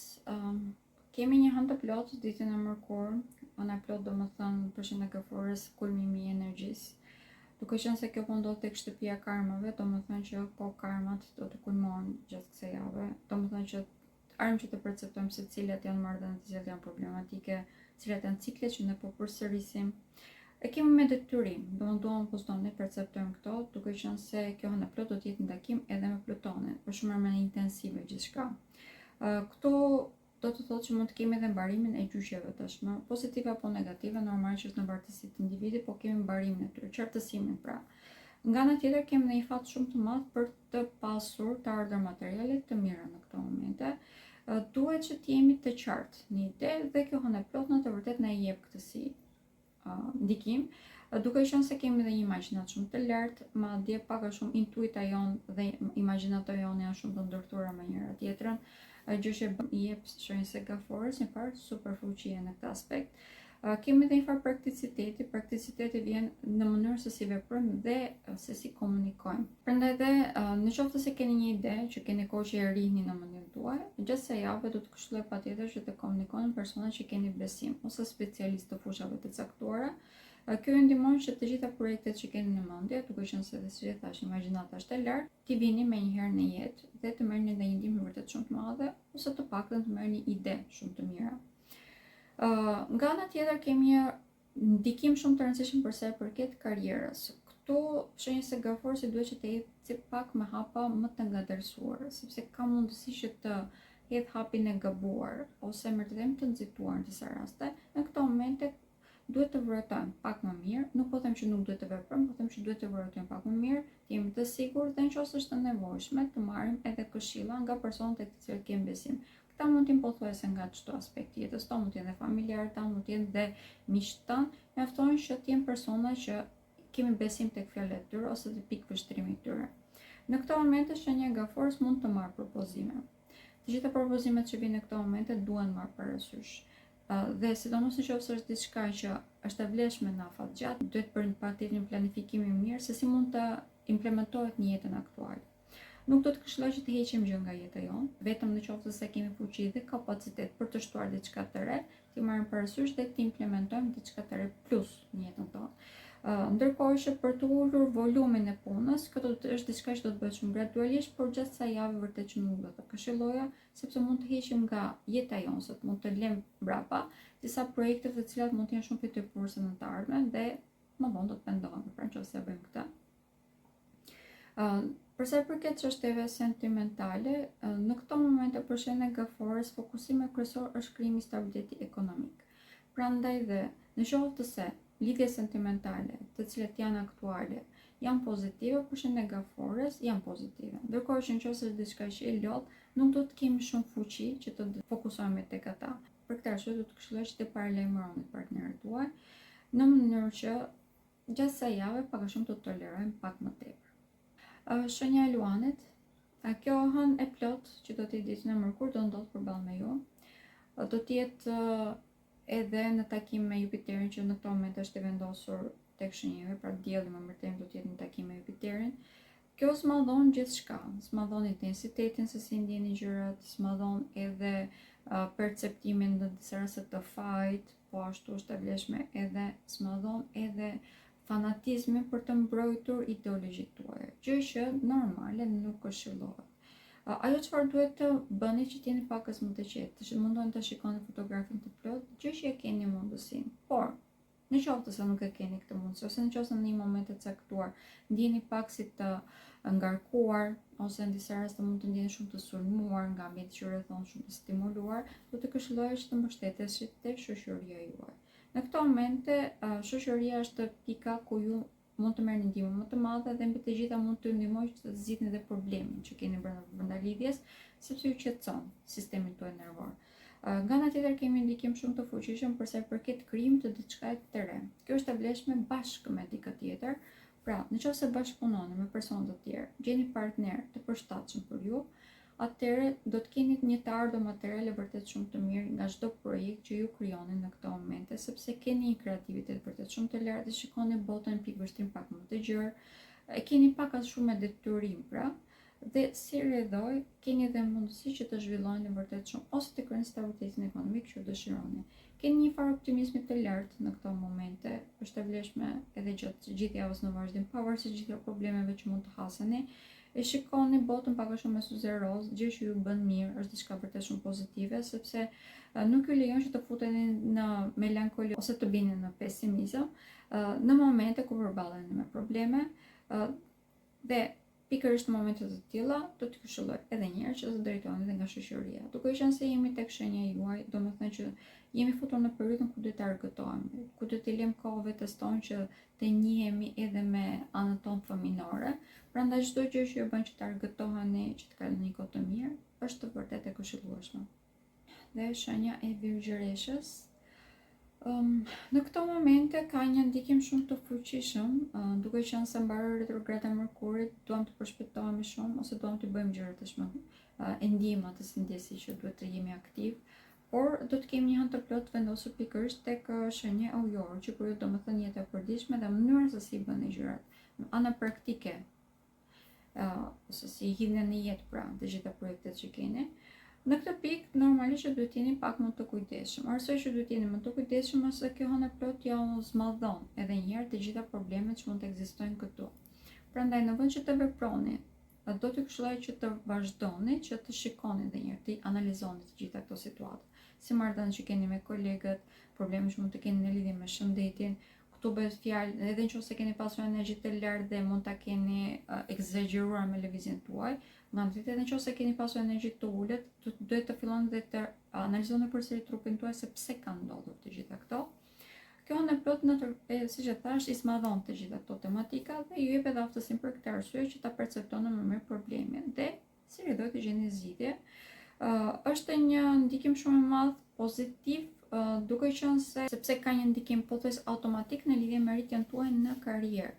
kemi një hënë të plotë ditën e mërkurë. Hëna e plotë do të thonë për shenjën e gaforës kulmimi i energjisë. Duke qenë se kjo po ndodh tek shtëpia karmave, do të thonë që po karmat do të kulmohen gjatë kësaj jave. Do të thonë që arrim që të perceptojmë se cilat janë marrëdhënie, cilat janë problematike, cilat janë ciklet që ne po përsërisim. E kemi me detyrim, duam ne perceptojmë këto, duke qenë se kjo hënë plot do të jetë ndakim edhe me Plutonin, për shumë më intensive gjithçka. Këtu do të thotë që mund të kemi edhe mbarimin e gjyqjeve tashmë, pozitive apo negative, normal që është në bartësi të individit, po kemi mbarimin e tyre, qartësimin pra. Nga ana tjetër kemi një fat shumë të madh për të pasur të ardhur materiale të mira në këto momente. Duhet që të jemi të qartë në ide dhe kjo hënë plot në të vërtetë na i jep këtë si ndikim, duke qenë se kemi dhe një imagjinat shumë të lartë, madje pak a shumë intuita jonë dhe imagjinata jonë janë shumë të ndërtuara me njëra tjetrën, gjë që i jep shenjës së gaforës një farë superfuqie në këtë aspekt. Kemi dhe një farë prakticiteti vjen në mënyrë se si veprojmë dhe se si komunikojmë. Prandaj dhe në qoftë se keni një ide që keni kohë që e rrini në mendjen tuaj, gjatë kësaj jave do të këshilloj patjetër që të komunikoni me persona që keni besim ose specialistë të fushave të caktuara. Kjo ju ndihmon që të gjitha projektet që keni në mendje, duke qenë se si e thash, imagjinata është e lartë, t'i vini me një herë në jetë dhe të merrni një ndihmë vërtet shumë të madhe ose të paktën të merrni ide shumë të mira. Nga ana tjetër kemi një ndikim shumë të rëndësishëm për sa i përket karrierës. Këtu shenjës së gaforës duhet që të ecë pak me hapa më të ngadalësuar, sepse ka mundësi që të hedh hapin e gabuar ose më të them të nxituar në disa raste. Në këto momente duhet të vërtetojmë pak më mirë, nuk po them që nuk duhet të veprojmë, po them që duhet të vërtetojmë pak më mirë, të jemi të sigurt dhe nëse është e nevojshme të marrim edhe këshilla nga personat tek të cilët kemi besim. Këta mund të pothuajse nga çdo aspekt i jetës tonë, mund të jenë familjarë tanë, mund të jenë dhe miqtë tanë, mjafton që të jenë persona që kemi besim tek fjalët e tyre ose te pikë vështrimi i tyre. Në këto momente shenja e gaforës mund të marrë propozime. Të gjitha propozimet që vijnë në këto momente duhen marrë parasysh. Dhe sidomos nëse është diçka që është e vlefshme në afat gjatë, duhet bërë patjetër një planifikim i mirë se si mund të implementohet në jetën aktuale. Nuk do të këshilloj që të heqim gjë nga jeta jonë, vetëm në qoftë se kemi fuqi dhe kapacitet për të shtuar diçka të re, të marrim parasysh dhe të implementojmë diçka të re plus në jetën tonë. Ndërkohë që për të ulur volumin e punës, këto është diçka që do të bëhet shumë gradualisht, por gjatë kësaj jave vërtet që nuk do të këshilloja, sepse mund të heqim nga jeta jonë, se mund të lëm mbrapa disa projekte të cilat mund të jenë shumë fitipërse në të ardhmen dhe më vonë do të pendohen, pra nëse e bëjmë këtë. Për sa i përket çështjeve sentimentale, në këto momente për shenjën e gaforës fokusimi kryesor është krijimi i stabiliteti ekonomik. Prandaj dhe Në qoftë se lidhje sentimentale, të cilat janë aktuale, janë pozitive, por që negafores janë pozitive. Ndërkohë që nëse diçka që e lot, nuk do të kemi shumë fuqi që të fokusohemi tek ata. Për këtë arsye do të këshilloj që të paralajmëroni partnerët tuaj në mënyrë që gjatë kësaj jave pak a shumë të tolerojmë pak më tepër. Shenja e luanit, kjo hënë e plot që do t'i ditë në mërkur do ndodh përballë me ju. Do t'jetë edhe në takim me Jupiterin që në këto moment është e vendosur tek Shënjeve, pra dielli më mërtem do t'jetë në takim me Jupiterin. Kjo smallon gjithçka, smallon intensitetin se si ndjeni gjërat, smallon edhe perceptimin në disa raste të fajt, po ashtu është e vlefshme edhe smallon edhe fanatizmin për të mbrojtur ideologjitë tuaja, gjë që normale nuk këshillohet. Ajo çfarë duhet të bëni që t'jeni pakës më të qetë, që mundoni të shikoni fotografin të plot, gjë që e keni mundësinë. Por, në qoftë se nuk e keni këtë mundësi, ose në qoftë se në një moment të caktuar ndjeni pak si të ngarkuar, ose në disa raste mund të ndjeni shumë të sulmuar nga ambienti që rrethon, shumë të stimuluar, do të këshilloj që të mbështeteni tek shoqëria juaj. Në këto momente, shoqëria është pika ku ju mund të merrni ndihmë më të madhe dhe mbi të gjitha mund të ndihmojë që të zgjidhni edhe problemin që keni brenda lidhjes, sepse ju qetëson sistemin tuaj nervor. Nga ana tjetër kemi ndikim shumë të fuqishëm për sa i përket krijimit të diçka të re. Kjo është e vlefshme bashkë me dikë tjetër. Pra, nëse bashkëpunoni me persona të tjerë, gjeni partner të përshtatshëm për ju, atëherë do të keni një të ardhur materiale vërtet shumë të mirë nga çdo projekt që ju krijoni në këto momente, sepse keni një kreativitet vërtet shumë të lartë dhe shikoni botën pikërisht pak më të gjerë, keni pak as shumë detyrim, pra, dhe si rrjedhoj keni edhe mundësi që të zhvilloni vërtet shumë ose të kryeni stabilitetin ekonomik që dëshironi. Keni një farë optimizmi të lartë në këto momente, është e vlefshme edhe gjatë gjithë javës në vazhdim, pavarësisht gjithë problemeve që mund të haseni. E shikoni botën pak a shumë me syze roz, gjë që ju bën mirë, është diçka vërtet shumë pozitive, sepse nuk ju lejon që të futeni në melankoli ose të bini në pesimizëm në momente ku përballeni me probleme dhe pikërisht në momente të tilla do të këshilloj edhe një herë që të drejtoheni edhe nga shoqëria. Duke qenë se jemi tek shenja juaj, domethënë që jemi futur në periudhën ku duhet të argëtohemi, ku duhet të lëm kohë vetes tonë që të njihemi edhe me anën tonë fëminore. Prandaj çdo gjë që ju bën që të argëtoheni, që të kaloni një kohë të mirë, është vërtet e këshillueshme. Dhe shenja e Virgjëreshës, në këto momente ka një ndikim shumë të fuqishëm, duke qenë se mbaron retrograda e Mërkurit, duam të përshpejtohemi shumë ose duam të bëjmë gjëra të shumë e ndihma të ndjesi që duhet të jemi aktiv, por do të kemi një hënë të plot vendosur pikërisht tek shenja e ujore, që për ju domethënë jeta e përditshme dhe mënyra se si bëni gjërat, ana praktike, ose si hidhni në jetë pra të gjitha projektet që keni. Në këtë pikë normalisht duhet jeni pak më të kujdesshëm. Arsyeja që duhet jeni më të kujdesshëm është se kjo hënë plot ja zmadhon edhe një herë të gjitha problemet që mund të ekzistojnë këtu. Prandaj në vend që të veproni, do të këshilloj që të vazhdoni që të shikoni edhe një herë, të analizoni të gjitha këto situata. Si marrëdhënie që keni me kolegët, probleme që mund të keni në lidhje me shëndetin. Këtu bëhet fjalë edhe nëse keni pasur energji të lartë dhe mund ta keni egzageruar me lëvizjen tuaj, nga ana tjetër nëse keni pasur energji të ulët, duhet të filloni dhe të analizoni përsëri trupin tuaj se pse kanë ndodhur të gjitha këto. Kjo në plot siç e thash, i smadhon të gjitha këto tematika dhe ju jep edhe aftësinë për këtë arsye që ta perceptoni më mirë problemin dhe si rridoj të gjeni zgjidhje. Është një ndikim shumë i madh pozitiv, duke qenë se sepse ka një ndikim pothuajse automatik në lidhje me rritjen tuaj në karrierë.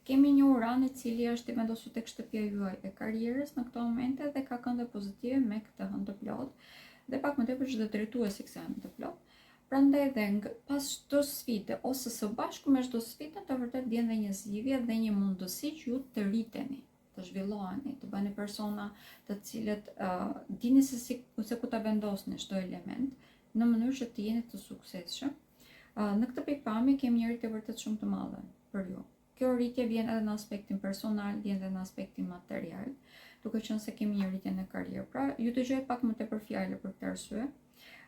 Kemi një uran i cili është i vendosur tek shtëpia juaj e karrierës në këto momente dhe ka këndë pozitive me këtë hënë të plot dhe pak më tepër çdo drejtuesi kësaj hënë të plot. Prandaj dhe pas çdo sfide ose së bashku me çdo sfidë të vërtet vjen dhe një zgjidhje dhe një mundësi që ju të rriteni, të zhvilloheni, të bëni persona të cilët dini se ku ta vendosni çdo element në mënyrë që të jeni të suksesshëm. Në këtë pikpamje kemi një rritje vërtet shumë të madhe për ju. Kjo rritje vjen edhe në aspektin personal, vjen edhe në aspektin material, duke qenë se kemi një rritje në karrierë. Pra, ju dëgjoj pak më tepër fjalë për këtë arsye.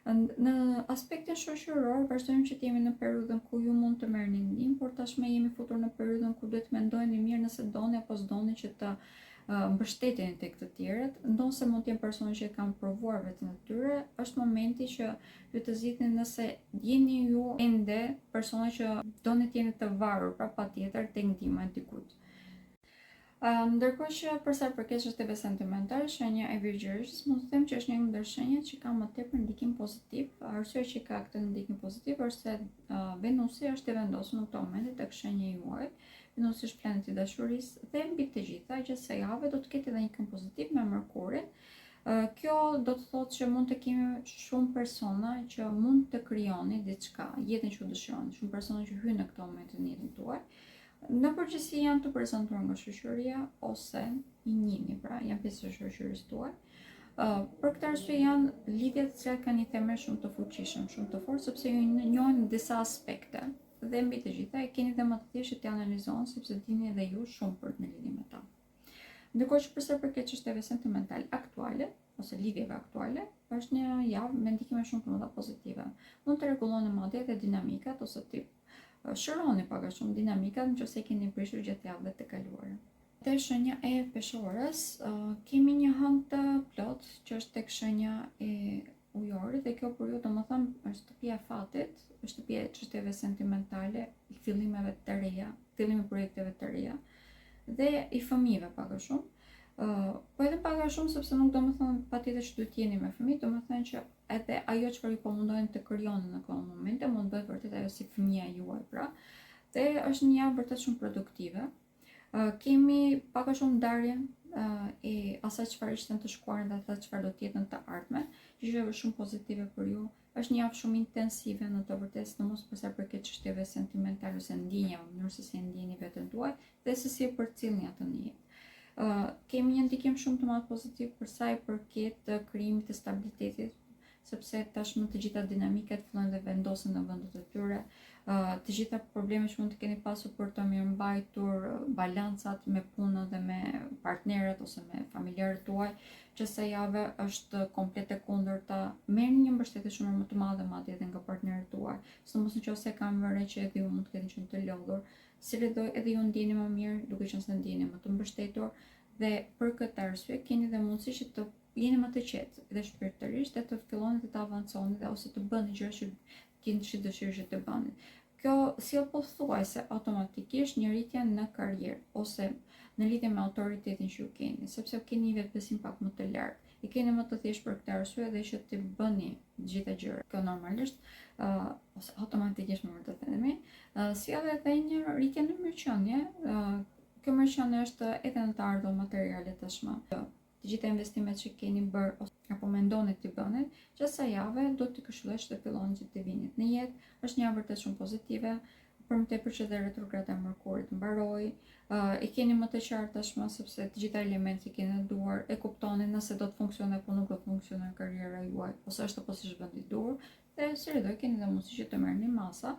Në aspektin shoqëror, vazhdojmë që të jemi në periudhën ku ju mund të merrni ndihmë, por tashmë jemi futur në periudhën ku duhet mendojeni mirë nëse doni apo s'doni që të mbështetjen tek të tjerët, ndonse mund të jenë persona që kanë provuar vetën e tyre, është momenti që ju të zgjidhni nëse jeni ju ende persona që doni të jeni të varur, pra patjetër tek ndihma e dikujt. Ndërkohë që për sa i përket çështjeve sentimentale, shenja e Virgjërës mund të them që është një ndër shenjat që ka më tepër ndikim pozitiv. Arsyeja që ka këtë ndikim pozitiv është se Venusi është i vendosur në këtë moment tek shenja juaj. Venusi është planeti i dashurisë dhe mbi të gjitha gjatë së javës do të ketë edhe një kënd pozitiv me Mërkurin. Kjo do të thotë që mund të kemi shumë persona që mund të krijoni diçka, jetën që dëshironi, shumë persona që hyjnë në këtë moment në jetën tuaj. Në përgjithësi janë të prezantuar nga shoqëria ose i njihni, pra janë pjesë e shoqërisë tuaj. Për këtë arsye janë lidhjet të cilat kanë një themel shumë të fuqishëm, shumë të fortë, sepse ju njohin në disa aspekte dhe mbi të gjitha e keni dhe më të thjeshtë të analizoni sepse dini edhe ju shumë për në lidhje me ta. Ndërkohë që përsa përket çështjeve sentimentale aktuale ose lidhjeve aktuale, është një javë me ndikime shumë të mëdha pozitive. Mund të rregulloni madje edhe dinamikat ose të shëroni pak a shumë dinamikat nëse keni prishur gjatë javëve të kaluara. Te shenja e Peshorës kemi një hënë të plot që është tek shenja e Ujorit dhe kjo për ju domethënë është shtëpia e fatit, është shtëpia e çështjeve sentimentale, i fillimeve të reja, fillimi i projekteve të reja dhe i fëmijëve pak a shumë. Po edhe pak a shumë sepse nuk do më thënë patjetër që duhet jeni me fëmijë, do më thënë që edhe ajo çfarë ju po mundojnë të krijoni në këto momente mund bëhet vërtet ajo si fëmia juaj, pra. Dhe është një javë vërtet shumë produktive. Kemi pak a shumë ndarjen e asaj çfarë ishte të shkuarën dhe asaj çfarë do të jetë në të ardhmen, që është shumë pozitive për ju. Është një javë shumë intensive në të vërtetë, sidomos për sa përket çështjeve sentimentale ose ndjenjave, mënyrë se si ndjeni veten tuaj dhe se si e përcjellni atë në jetë. Kemi një ndikim shumë të madh pozitiv për sa i përket krijimit të stabilitetit, sepse tashmë të gjitha dinamikat fillojnë dhe vendosen në vendet e tyre. Të gjitha problemet që mund të keni pasur për të mirëmbajtur balancat me punën dhe me partnerët ose me familjarët tuaj, që sa javë është komplet e kundërta. Merrni një mbështetje shumë më të madhe madje edhe nga partnerët tuaj, sidomos nëse kanë vënë që edhe ju mund të keni qenë të lodhur, si lidhoj edhe ju ndjeni më mirë, duke qenë se ndjeni më të mbështetur dhe për këtë arsye keni dhe mundësi që të jeni më të qetë dhe shpirtërisht dhe të filloni të avanconi dhe ose të bëni gjëra që keni dëshirë të bëni. Kjo sjell pothuajse automatikisht një rritje në karrierë ose në lidhje me autoritetin që ju keni, sepse keni një vetbesim pak më të lartë. I keni më të thjeshtë për këtë arsye dhe që të bëni të gjitha gjërat. Kjo normalisht ose automatikisht më të themi, sjell edhe një rritje në mirëqenie. Kjo mirëqenie është edhe në të ardhur materiale tashmë. Të gjitha investimet që keni bërë apo mendoni të bëni, që sa javë do të këshilloj të filloni që të vinit në jetë. Është një javë vërtet shumë pozitive, për më tepër që dhe retrograda e Mërkurit mbaroi. I keni më të qartë tashmë sepse të gjitha elementet që keni në duar e kuptoni nëse do të funksionojë apo nuk do të funksionojë karriera juaj, ose është apo si është vendi dur, dhe si do keni dhe mundësi që të merrni masa.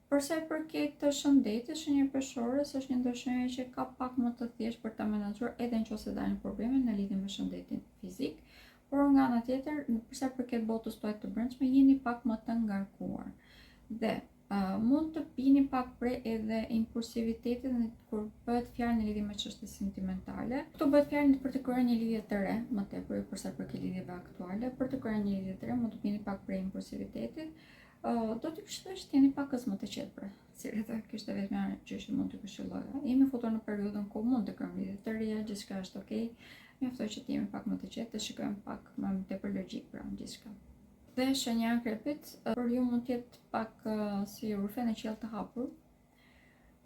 Përsa i përket të shëndetit, shenja e Peshorës është një ndër shenja që ka pak më të thjeshtë për ta menaxhuar edhe nëse dalin probleme në lidhje me shëndetin fizik, por nga ana tjetër, përsa i përket botës tuaj të brendshme, jeni pak më të ngarkuar. Dhe mund të pini pak prej edhe impulsivitetit kur bëhet fjalë në lidhje me çështje sentimentale. Këtu bëhet fjalë për të krijuar një lidhje të re, më tepër përsa i përket lidhjeve aktuale, për të krijuar një lidhje të re mund të pini pak prej impulsivitetit. Do të këshilloj që t'jeni pak më të qetë pra, si rreth kishte vetëm gjë që mund të këshilloja. Jemi futur në periudhën ku mund të krijojmë lidhje të reja, gjithçka është okay. Mjaftoj që t'jemi pak më të qetë, të shikojmë pak më tepër logjik pra gjithçka. Dhe shenja e Akrepit për ju mund të jetë pak si rufe në qiell të hapur.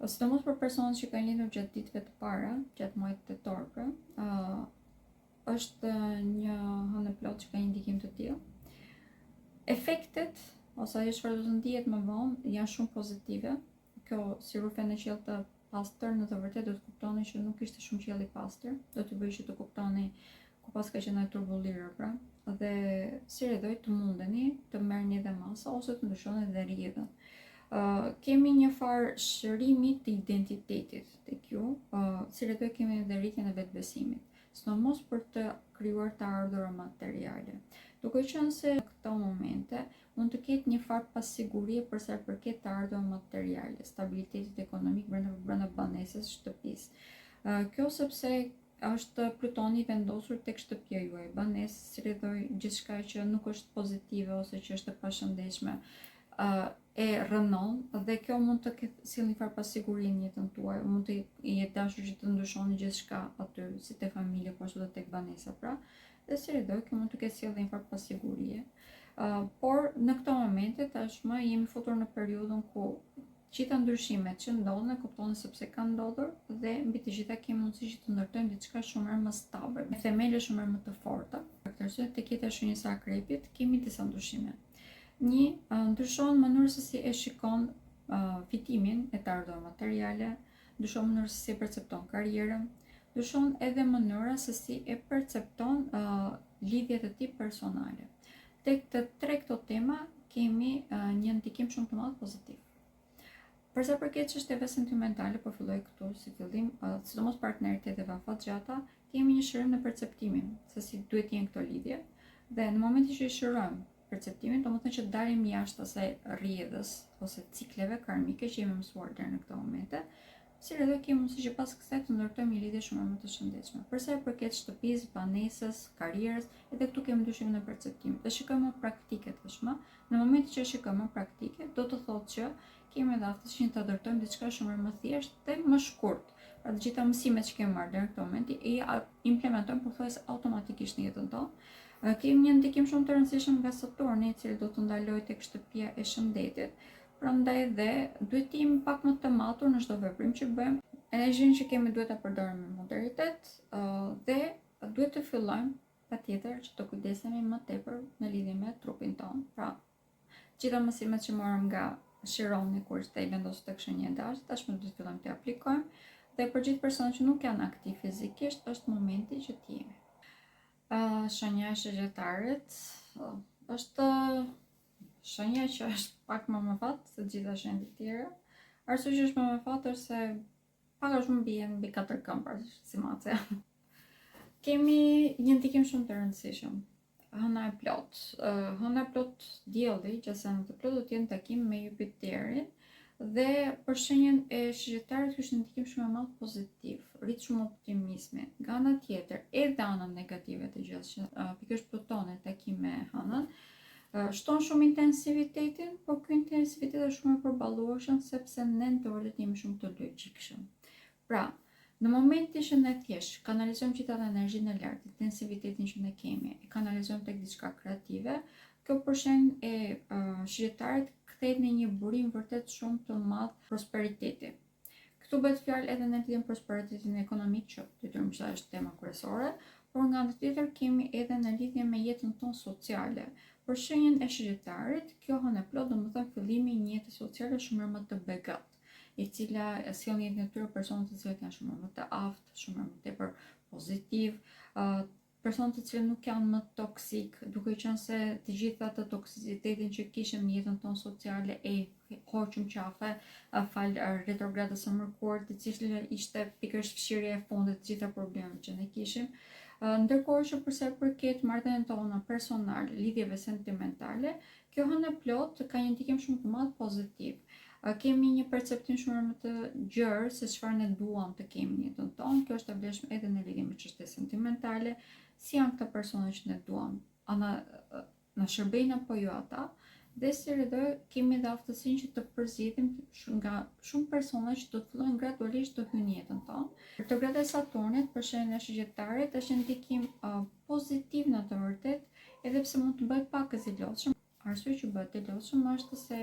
Sidomos për personat që kanë lindur gjatë ditëve të para, gjatë muajit tetor pra, është një hënë plot që ka një ndikim të tillë. Efektet ose ajo çfarë do të ndihet më vonë janë shumë pozitive. Kjo si rufe në qiell të pastër në të vërtetë do të kuptoni që nuk ishte shumë qiell i pastër, do të bëjë që të kuptoni ku pas ka qenë turbullira pra, dhe si redoj të mundeni të merrni edhe masa ose të ndryshoni edhe rrjedhën. Kemi një farë shërimi të identitetit tek ju, si redoj kemi edhe rritjen e vetbesimit, sidomos për të krijuar të ardhurat materiale. Duke qenë se në këto momente mund të ketë një farë pasigurie përsa i përket të ardhurat materiale, stabilitetit ekonomik brenda banesës shtëpisë. Kjo sepse është Plutoni vendosur tek shtëpia juaj, banesë, si rrethoj gjithçka që nuk është pozitive ose që është e pashëndetshme e rënon dhe kjo mund të sjellë një farë pasiguri në jetën tuaj, mund të jetë dashur që të ndryshoni gjithçka aty, si te familja, po ashtu edhe tek banesa pra, dhe si rrethoj kjo mund të ketë sjellë një farë pasigurie. Por në këto momente tashmë jemi futur në periudhën ku gjitha ndryshimet që ndodhen kuptohen sepse kanë ndodhur dhe mbi të gjitha kemi mundësi që të ndërtojmë diçka shumë më stabil, me themele shumë më të forta. Për këtë arsye tek jeta e shenjës së Akrepit kemi disa ndryshime. Një, ndryshon mënyrë se si e shikon fitimin e të ardhurave materiale, ndryshon mënyrë se si e percepton karrierën, ndryshon edhe mënyra se si e percepton lidhjet e tij personale. Tek të tre këto tema kemi një ndikim shumë të madh pozitiv. Për sa përket çështjeve sentimentale, po filloj këtu si fillim, sidomos partneritete afatgjata, kemi një shërim në perceptimin se si duhet të jenë këto lidhje, dhe në momentin që i shërojmë perceptimin, domethënë që dalim jashtë asaj rrjedhës ose cikleve karmike që jemi mësuar deri në këto momente, si rrjedhë kemi mundësi që pas kësaj të ndërtojmë një lidhje shumë më të shëndetshme. Për sa përket shtëpisë, banesës, karrierës, edhe këtu kemi ndryshimin e perceptimit. Dhe shikojmë praktike tashmë. Në momentin që shikojmë praktike, do të thotë që kemi edhe aftësinë që të ndërtojmë diçka shumë më thjeshtë dhe më shkurt. Pra të gjitha mësimet që kemi marrë deri në këtë moment i implementojmë pothuajse automatikisht në jetën tonë. Kemi një ndikim shumë të rëndësishëm nga Saturni, i cili do të ndalojë tek shtëpia e shëndetit. Prandaj dhe duhet të jemi pak më të matur në çdo veprim që bëjmë. Energjinë që kemi duhet ta përdorim me moderitet dhe duhet të fillojmë patjetër që të kujdesemi më tepër në lidhje me trupin tonë. Pra, gjitha mësimet që morëm nga Shironi kur ishte i vendosur tek shenja e dashit, tashmë do të fillojmë të aplikojmë dhe për gjithë personat që nuk janë aktiv fizikisht, është momenti që të jemi. Shenja e Sagjitarit është shenja që është pak më fat se gjitha shenjat e tjera. Arsyeja që është më fat është se pak a shumë bien mbi 4 këmbë si mace. Kemi një ndikim shumë të rëndësishëm. Hëna e plot dielli, gjasena të plot do të jenë takim me Jupiterin dhe për shenjën e Sagjitarit është një ndikim shumë më pozitiv, rrit shumë optimizmi. Nga ana tjetër, edhe anën negative të gjithë, pikërisht Plutoni takim me hënën, shton shumë intensivitetin, por ky intensivitet është shumë i përballueshëm sepse ne në teori jemi shumë të logjikshëm. Pra, në momentin që ne thjesht kanalizojmë gjithë atë energjinë e lartë, intensivitetin që ne kemi, e kanalizojmë tek diçka kreative, kjo për shenjën e Sagjitarit kthehet në një burim vërtet shumë të madh prosperiteti. Këtu bëhet fjalë edhe në lidhje me prosperitetin ekonomik, që detyrim që është tema kryesore, por nga ana tjetër kemi edhe në lidhje me jetën tonë sociale. Për shenjën e Sagjitarit, kjo hënë e plot domethënë fillimi i një jete sociale shumë më të begat, e cila sjell në jetën e tyre persona të cilët janë shumë më të aftë, shumë më tepër pozitiv, persona të cilët nuk janë më toksik, duke qenë se të gjitha ato toksicitetin që kishim në jetën tonë sociale e hoqëm qafe fal retrogradës së Mërkurit, të cilët ishte pikërisht fshirja e fundit të gjitha problemet që ne kishim. Ndërkohë që përsa përket marrëdhënieve tona personale, lidhjeve sentimentale, kjo hënë e plot ka një ndikim shumë të madh pozitiv. Kemi një perceptim shumë më të gjerë se çfarë ne duam të kemi në jetën tonë. Kjo është e vlefshme edhe në lidhje me çështje sentimentale, si janë këta persona që ne duam, na shërbejnë apo jo ata, dhe si rrjedhë kemi edhe aftësinë që të përzjedhim nga shumë persona që do të fillojnë gradualisht të hyjnë në jetën tonë. Retrograda e Saturnit për shenjën e Sagjitarit është një ndikim pozitiv në të vërtetë, edhe pse mund të bëhet pak i lodhshëm. Arsye që bëhet i lodhshëm është se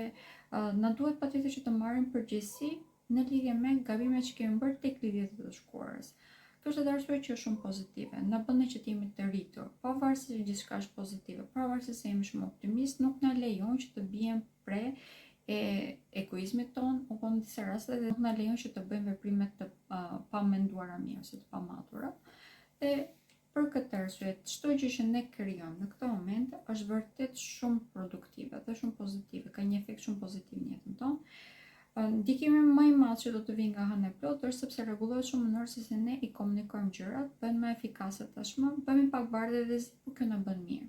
na duhet patjetër që të marrim përgjegjësi në lidhje me gabimet që kemi bërë tek lidhjet e të shkuarës. Kjo është arsye që është shumë pozitive. Na bën që të jemi të rritur, pavarësisht se gjithçka është pozitive, pavarësisht se jemi shumë optimist, nuk na lejon që të bien pre egoizmit ton, apo në disa raste nuk na lejon që të bëjmë veprime të pamenduara mirë ose të pamatura. Dhe për këtë arsye, çdo gjë që ne krijojmë në këtë moment është vërtet shumë produktive dhe shumë pozitive, ka një efekt shumë pozitiv në jetën tonë. Ndikimi më i madh që do të vijë nga hëna e plot është sepse rregullohet shumë mënyrë se si ne i komunikojmë gjërat, bëhen më efikase tashmë, bëhemi pak bardhë dhe por kjo na bën mirë.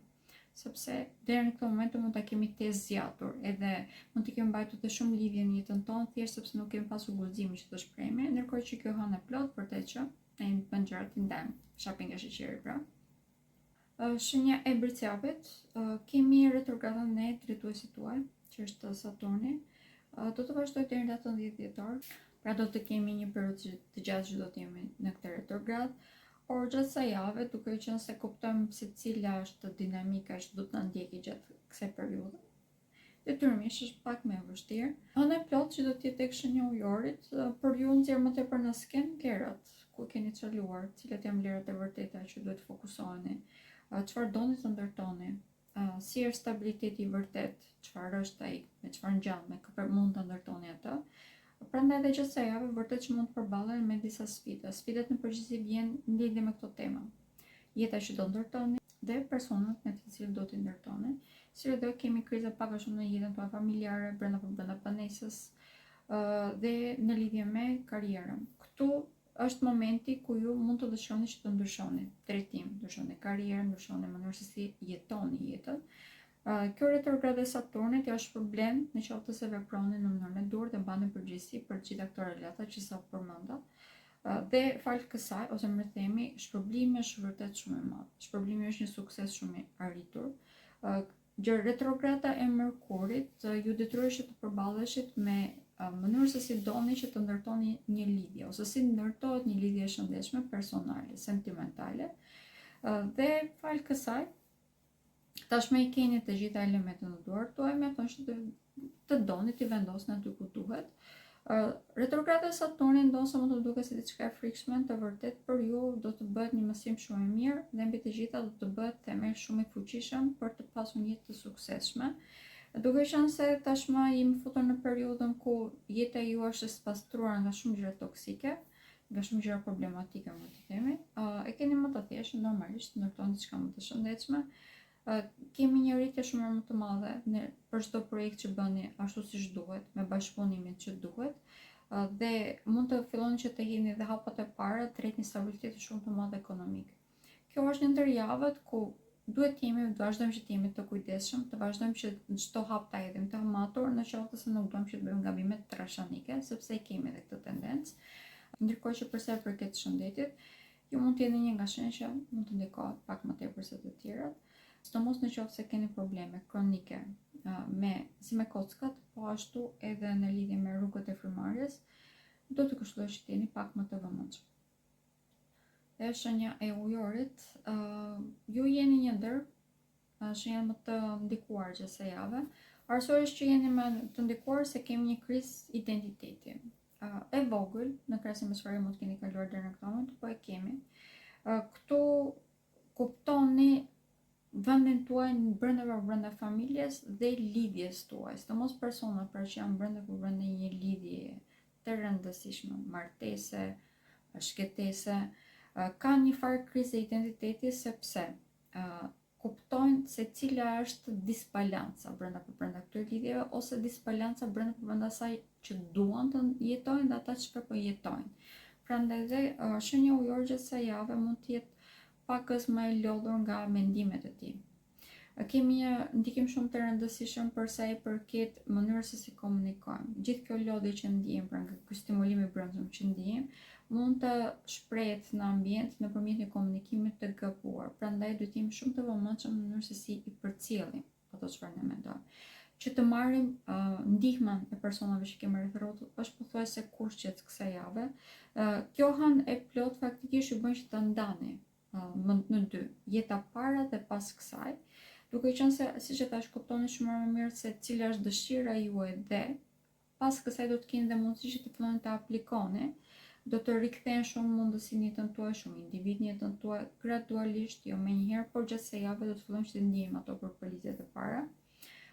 sepse deri në këtë moment mund ta kemi të zgjatur, edhe mund të kemi mbajtur të shumë lidhje në jetën tonë thjesht sepse nuk kemi pasur guximin që të shprehemi, ndërkohë që kjo hënë e plot vërtet që ne bën gjëra të ndem, shopping e sheqerit pra. Shenja e Bërcjavit, kemi retrogradën e drejtuesit tuaj, që është Saturni, do të vazhdoj deri në 18 dhjetor, pra do të kemi një periudhë të gjatë që do të jemi në këtë retrograd, por gjatë kësaj jave, duke qenë se kuptojmë se cila është dinamika që do të na ndjekë gjatë kësaj periudhe. Detyrimisht është pak më e vështirë. Hëna e plot që do të jetë tek shenja e Ujorit, për ju nxjerr më tepër në sken vlerat, ku keni çaluar, cilat janë vlerat e vërteta që duhet fokusoheni, çfarë doni të ndërtoni, si është stabiliteti i vërtet, çfarë është ai, me çfarë ngjan, me kë mund ta ndërtoni atë. Prandaj edhe gjatë kësaj jave vërtet që mund të përballeni me disa sfida. Sfidat në përgjithësi vijnë në lidhje me këto tema. Jeta që do ndërtoni dhe personat me të cilët do t'i ndërtoni. Si do kemi kriza pak a shumë në jetën tuaj familjare, brenda banesës dhe në lidhje me karrierën. Këtu është momenti ku ju mund të dëshironi që të ndryshoni drejtim, ndryshoni karrierën, ndryshoni mënyrën se si jetoni jetën. Kjo retrograde e Saturnit është problem në qoftë se veproni në mënyrën e dur dhe mbani përgjegjësi për gjitha këto relata që sa përmenda. Dhe fal kësaj, ose më themi, shpërblimi është vërtet shumë i madh. Shpërblimi është një sukses shumë i arritur. Retrograda e Merkurit ju detyrohesh të përballeshit me mënyrën se si doni që të ndërtoni një lidhje, ose si ndërtohet një lidhje e shëndetshme, personale, sentimentale. Dhe fal kësaj, tashmë i keni të gjitha elementet në dorë tuaj, mjafton që të doni të vendosni aty ku duhet. Retrograda e Saturnit ndoshta mund të duket si diçka e frikshme, të vërtet për ju do të bëhet një mësim shumë i mirë dhe mbi të gjitha do të bëhet themel shumë i fuqishëm për të pasur një jetë të suksesshme. Duke qenë se tashmë jemi futur në periudhën ku jeta ju është e spastruar nga shumë gjëra toksike, nga shumë gjëra problematike, mund të themi, e keni më të thjeshtë normalisht ndërtoni diçka më të shëndetshme. Kemi një rritje shumë më të madhe për çdo projekt që bëni ashtu siç duhet, me bashkëpunimin që duhet, dhe mund të filloni që të hidhni dhe hapat e para drejt një stabiliteti shumë të madh ekonomik. Kjo është një ndër javët ku duhet të vazhdojmë që të jemi të kujdesshëm, të vazhdojmë që çdo hap ta hedhim të matur, në qoftë se nuk duam që të bëjmë gabime trashanike, sepse kemi edhe këtë tendencë. Ndërkohë që për sa i përket shëndetit, ju mund të jeni një nga shenjat që mund të ndikohet pak më tepër se të tjerat. Sidomos në qoftë se keni probleme kronike si me kockat, po ashtu edhe në lidhje me rrugët e frymarrjes, do të këshilloj që të jeni pak më të vëmendshëm. Dhe shenja e Ujorit, ju jeni një ndër shenja më të ndikuar gjatë kësaj jave. Arsyeja është që jeni më të ndikuar se kemi një krizë identiteti. E vogël, në krahasim me çfarë mund të keni kaluar deri në këtë moment, po e kemi. Këtu kuptoni vendin tuaj brenda familjes dhe lidhjes tuaj, sidomos personat pra që janë brenda një lidhje të rëndësishme, martese, shkëtese, kanë një farë krizë identiteti sepse kuptojnë se cila është disbalanca brenda këtyre lidhjeve ose disbalanca brenda asaj që duan të jetojnë dhe ata çfarë po jetojnë. Prandaj dhe shenja ujore gjatë kësaj jave mund të jetë pakës më e lodhur nga mendimet e tij. Kemi një ndikim shumë të rëndësishëm për sa i përket mënyrës se si komunikojmë. Gjithë kjo lodhje që ndjejmë, pra ky stimulim i brendshëm që ndjejmë, mund të shprehet në ambient nëpërmjet një komunikimi të gabuar. Prandaj duhet të jemi shumë të vëmendshëm në mënyrën se si i përcjellim ato çfarë ne mendojmë. Që të marrim ndihmën e personave që kemi rreth është pothuajse kushtet kësaj jave. Kjo hënë e plot faktikisht ju bën që të ndani në dy, jeta para dhe pas kësaj, duke qenë se siç e thash kuptoni shumë më mirë se cila është dëshira juaj dhe pas kësaj do të keni dhe mundësi që të filloni të aplikoni, do të rikthehen shumë mundësi në jetën tuaj, shumë individ në jetën tuaj gradualisht, jo menjëherë, por gjatë kësaj jave do të fillojmë që të ndjejmë ato përpëlidhjet e para.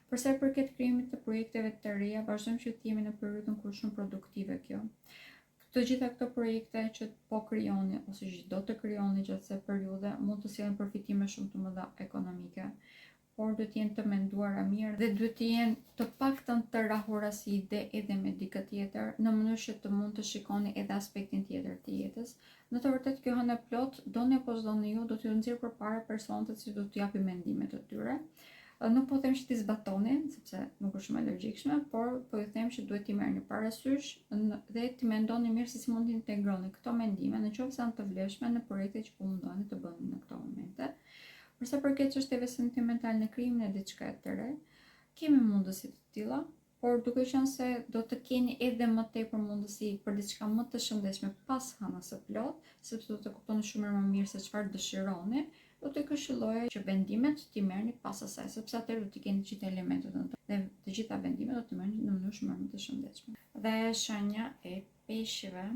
Për sa i përket krijimit të projekteve të reja, vazhdojmë që të jemi në periudhën kur shumë produktive kjo. Të gjitha këto projekte që po krijoni ose që do të krijoni gjatë kësaj periudhe mund të sjellin përfitime shumë të mëdha ekonomike. por duhet të jenë të menduara mirë dhe duhet të jenë të paktën të rahura si ide edhe me dikë tjetër, në mënyrë që të mund të shikoni edhe aspektin tjetër të jetës. Në të vërtetë kjo hënë plot, doni apo s'doni ju, do t'ju nxjerr përpara personave që do t'ju japi mendimet e tyre. Nuk po them që t'i zbatoni, sepse nuk është shumë e logjikshme, por po ju them që duhet t'i merrni parasysh dhe t'i mendoni mirë se si mund të integroni këto mendime nëse janë të vlefshme në projektet që po mundoni të bëni në këto momente. Përsa përket çështjeve sentimentale në krijimin e diçka të re, kemi mundësi të tilla, por duke qenë se do të keni edhe më tepër mundësi për diçka më të shëndetshme pas hënës së plot, sepse do të kuptoni shumë më mirë se çfarë dëshironi, do të këshilloja që vendimet t'i merrni pas asaj, sepse atëherë do t'i keni të gjitha elementet dhe të gjitha vendimet do t'i merrni në mënyrë shumë më të shëndetshme. Dhe shenja e peshqve.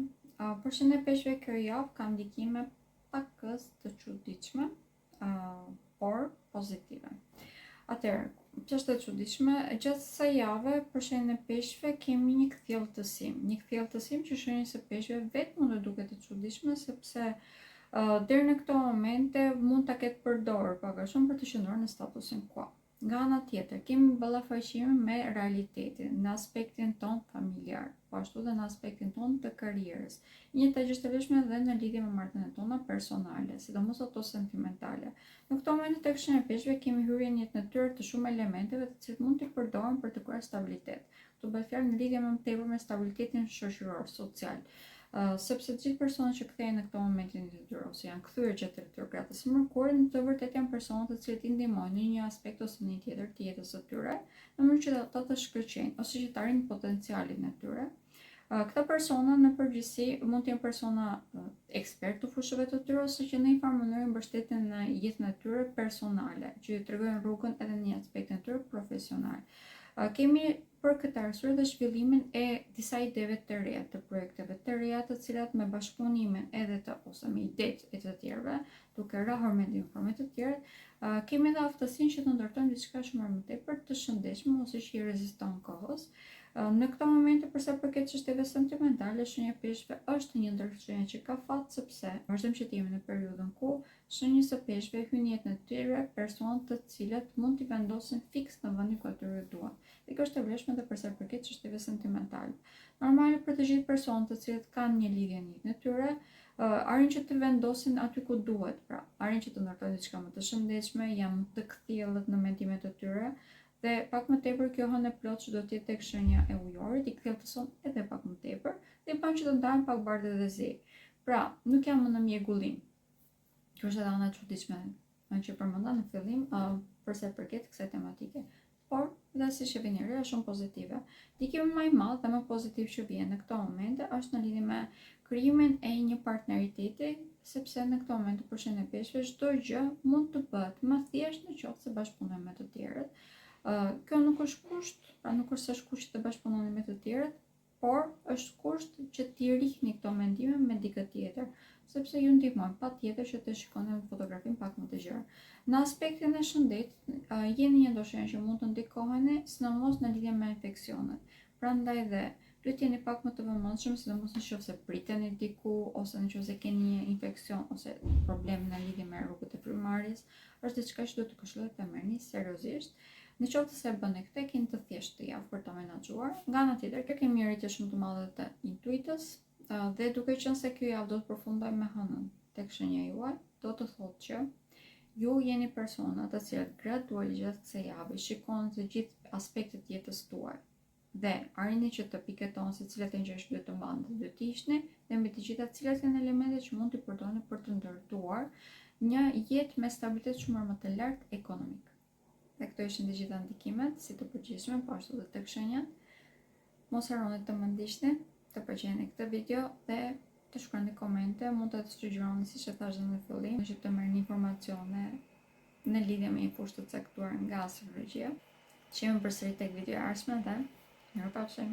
Për shenjën e peshqve kjo javë ka ndikime pakës të çuditshme, por pozitive. Atëherë, ç'është e çuditshme, gjatë kësaj jave për shenjën e peshqve kemi një kthjellësim që shenjës së peshqve vetë mund të duket e çuditshme sepse deri në këto momente mund ta ketë përdorur pak a shumë për të qëndruar në statusin quo. Nga ana tjetër, kemi ballafaqime me realitetin, në aspektin ton familjar, po ashtu dhe në aspektin ton të karrierës. Njëjta gjë është e vlefshme edhe në lidhje me marrëdhëniet tona personale, sidomos ato sentimentale. Në këto momente tek shenja e peshqve kemi hyrje në jetën e tyre të shumë elementeve të cilët mund të përdoren për të kryer stabilitet. Këtu bëhet fjalë në lidhje më tepër me stabilitetin shoqëror, social. Sepse të gjithë personat që kthehen në këto momente të tyre ose janë kthyer gjatë retrogradës së Mërkurit, në të vërtetë janë persona të cilët i ndihmojnë në një aspekt ose në një tjetër të jetës së tyre, në mënyrë që ata të shkëlqejnë ose që të arrijnë potencialin e tyre. Këta persona në përgjithësi mund të jenë persona ekspertë të fushëve të tyre ose që në një farë mënyrë mbështeten në jetën e tyre personale, që ju tregojnë rrugën edhe në një aspektin e tyre profesional. Kemi për këtë arsye dhe zhvillimin e disa ideve të reja, të projekteve të reja, të cilat me bashkëpunimin edhe ose me idetë e të tjerëve, duke rrahur mendin forme të tjera, kemi edhe aftësinë që të ndërtojmë diçka shumë më tepër të shëndetshme ose që i reziston kohës. Në këto momente përsa përket çështjeve sentimentale, shenja e peshqve është një ndër shenjat që ka fat, sepse vazhdojmë që të jemi në periudhën ku shenjës së peshqve hyn në jetën e tyre persona të cilët mund t'i vendosin fiks në vendin ku atyre duan. Dhe kjo është e vlefshme edhe përsa përket çështjeve sentimentale. Normale për të gjithë personat të cilët kanë një lidhje në jetën e tyre, arrin që të vendosin aty ku duhet, pra arrin që të ndërtojnë diçka më të shëndetshme, janë të kthjellët në mendimet e tyre. Dhe pak më tepër kjo hënë e plot që do të jetë tek shenja e ujorit, i kthjellëson edhe pak më tepër dhe i bën që të ndahen pak bardhë dhe zi. Pra, nuk jam më në mjegullim. Kjo është edhe ana e çuditshme që përmenda në fillim përsa përket kësaj tematike. Por, dhe si që vini re, është shumë pozitive. Ndikimi më i madh dhe më pozitiv që vjen në këto momente është në lidhje me krijimin e një partneriteti, sepse në këto momente për shenjën e peshqve çdo gjë mund të bëhet më thjesht nëse bashkëpunojmë me të tjerët. Kjo nuk është kusht, pra nuk është kusht të bashkëpunoni me të tjerët, por është kusht që t'i rihni këto mendime me dikë tjetër, sepse ju ndihmon patjetër që të shikoni fotografin pak më të gjerë. Në aspektin e shëndetit, jeni një ndoshenjë që mund të ndikoheni, sidomos në lidhje me infeksionet. Prandaj dhe duhet jeni pak më të vëmendshëm, sidomos nëse priteni diku ose nëse keni një infeksion ose problem në lidhje me rrugët e frymarrjes, është diçka që duhet të këshillohet ta merrni seriozisht. Në qoftë se bëni këtë, keni të thjeshtë javë për ta menaxhuar. Nga ana tjetër, kjo kemi një rritje shumë të madhe të intuitës, dhe duke qenë se kjo javë do të përfundojë me hënën tek shenja juaj, do të thotë që ju jeni persona të cilët gradualisht gjatë kësaj jave shikoni të gjithë aspektet e jetës tuaj dhe arrini që të piketoni se cilat e gjëra duhet të mbani, duhet të hiqni dhe mbi të gjitha cilat janë elementet që mund t'i përdorni për të ndërtuar një jetë me stabilitet shumë më të lartë ekonomik. Dhe këto ishin të gjitha ndikimet, si të përgjithshme, po ashtu dhe tek shenjat. Mos harroni të më ndiqni, të përgjigjeni këtë video dhe të shkruani komente, mund të sugjeroni siç e thash në fillim, që të merrni informacione në lidhje me një fushë të caktuar nga astrologjia. Që jemi përsëri tek video e ardhshme dhe mirupafshim.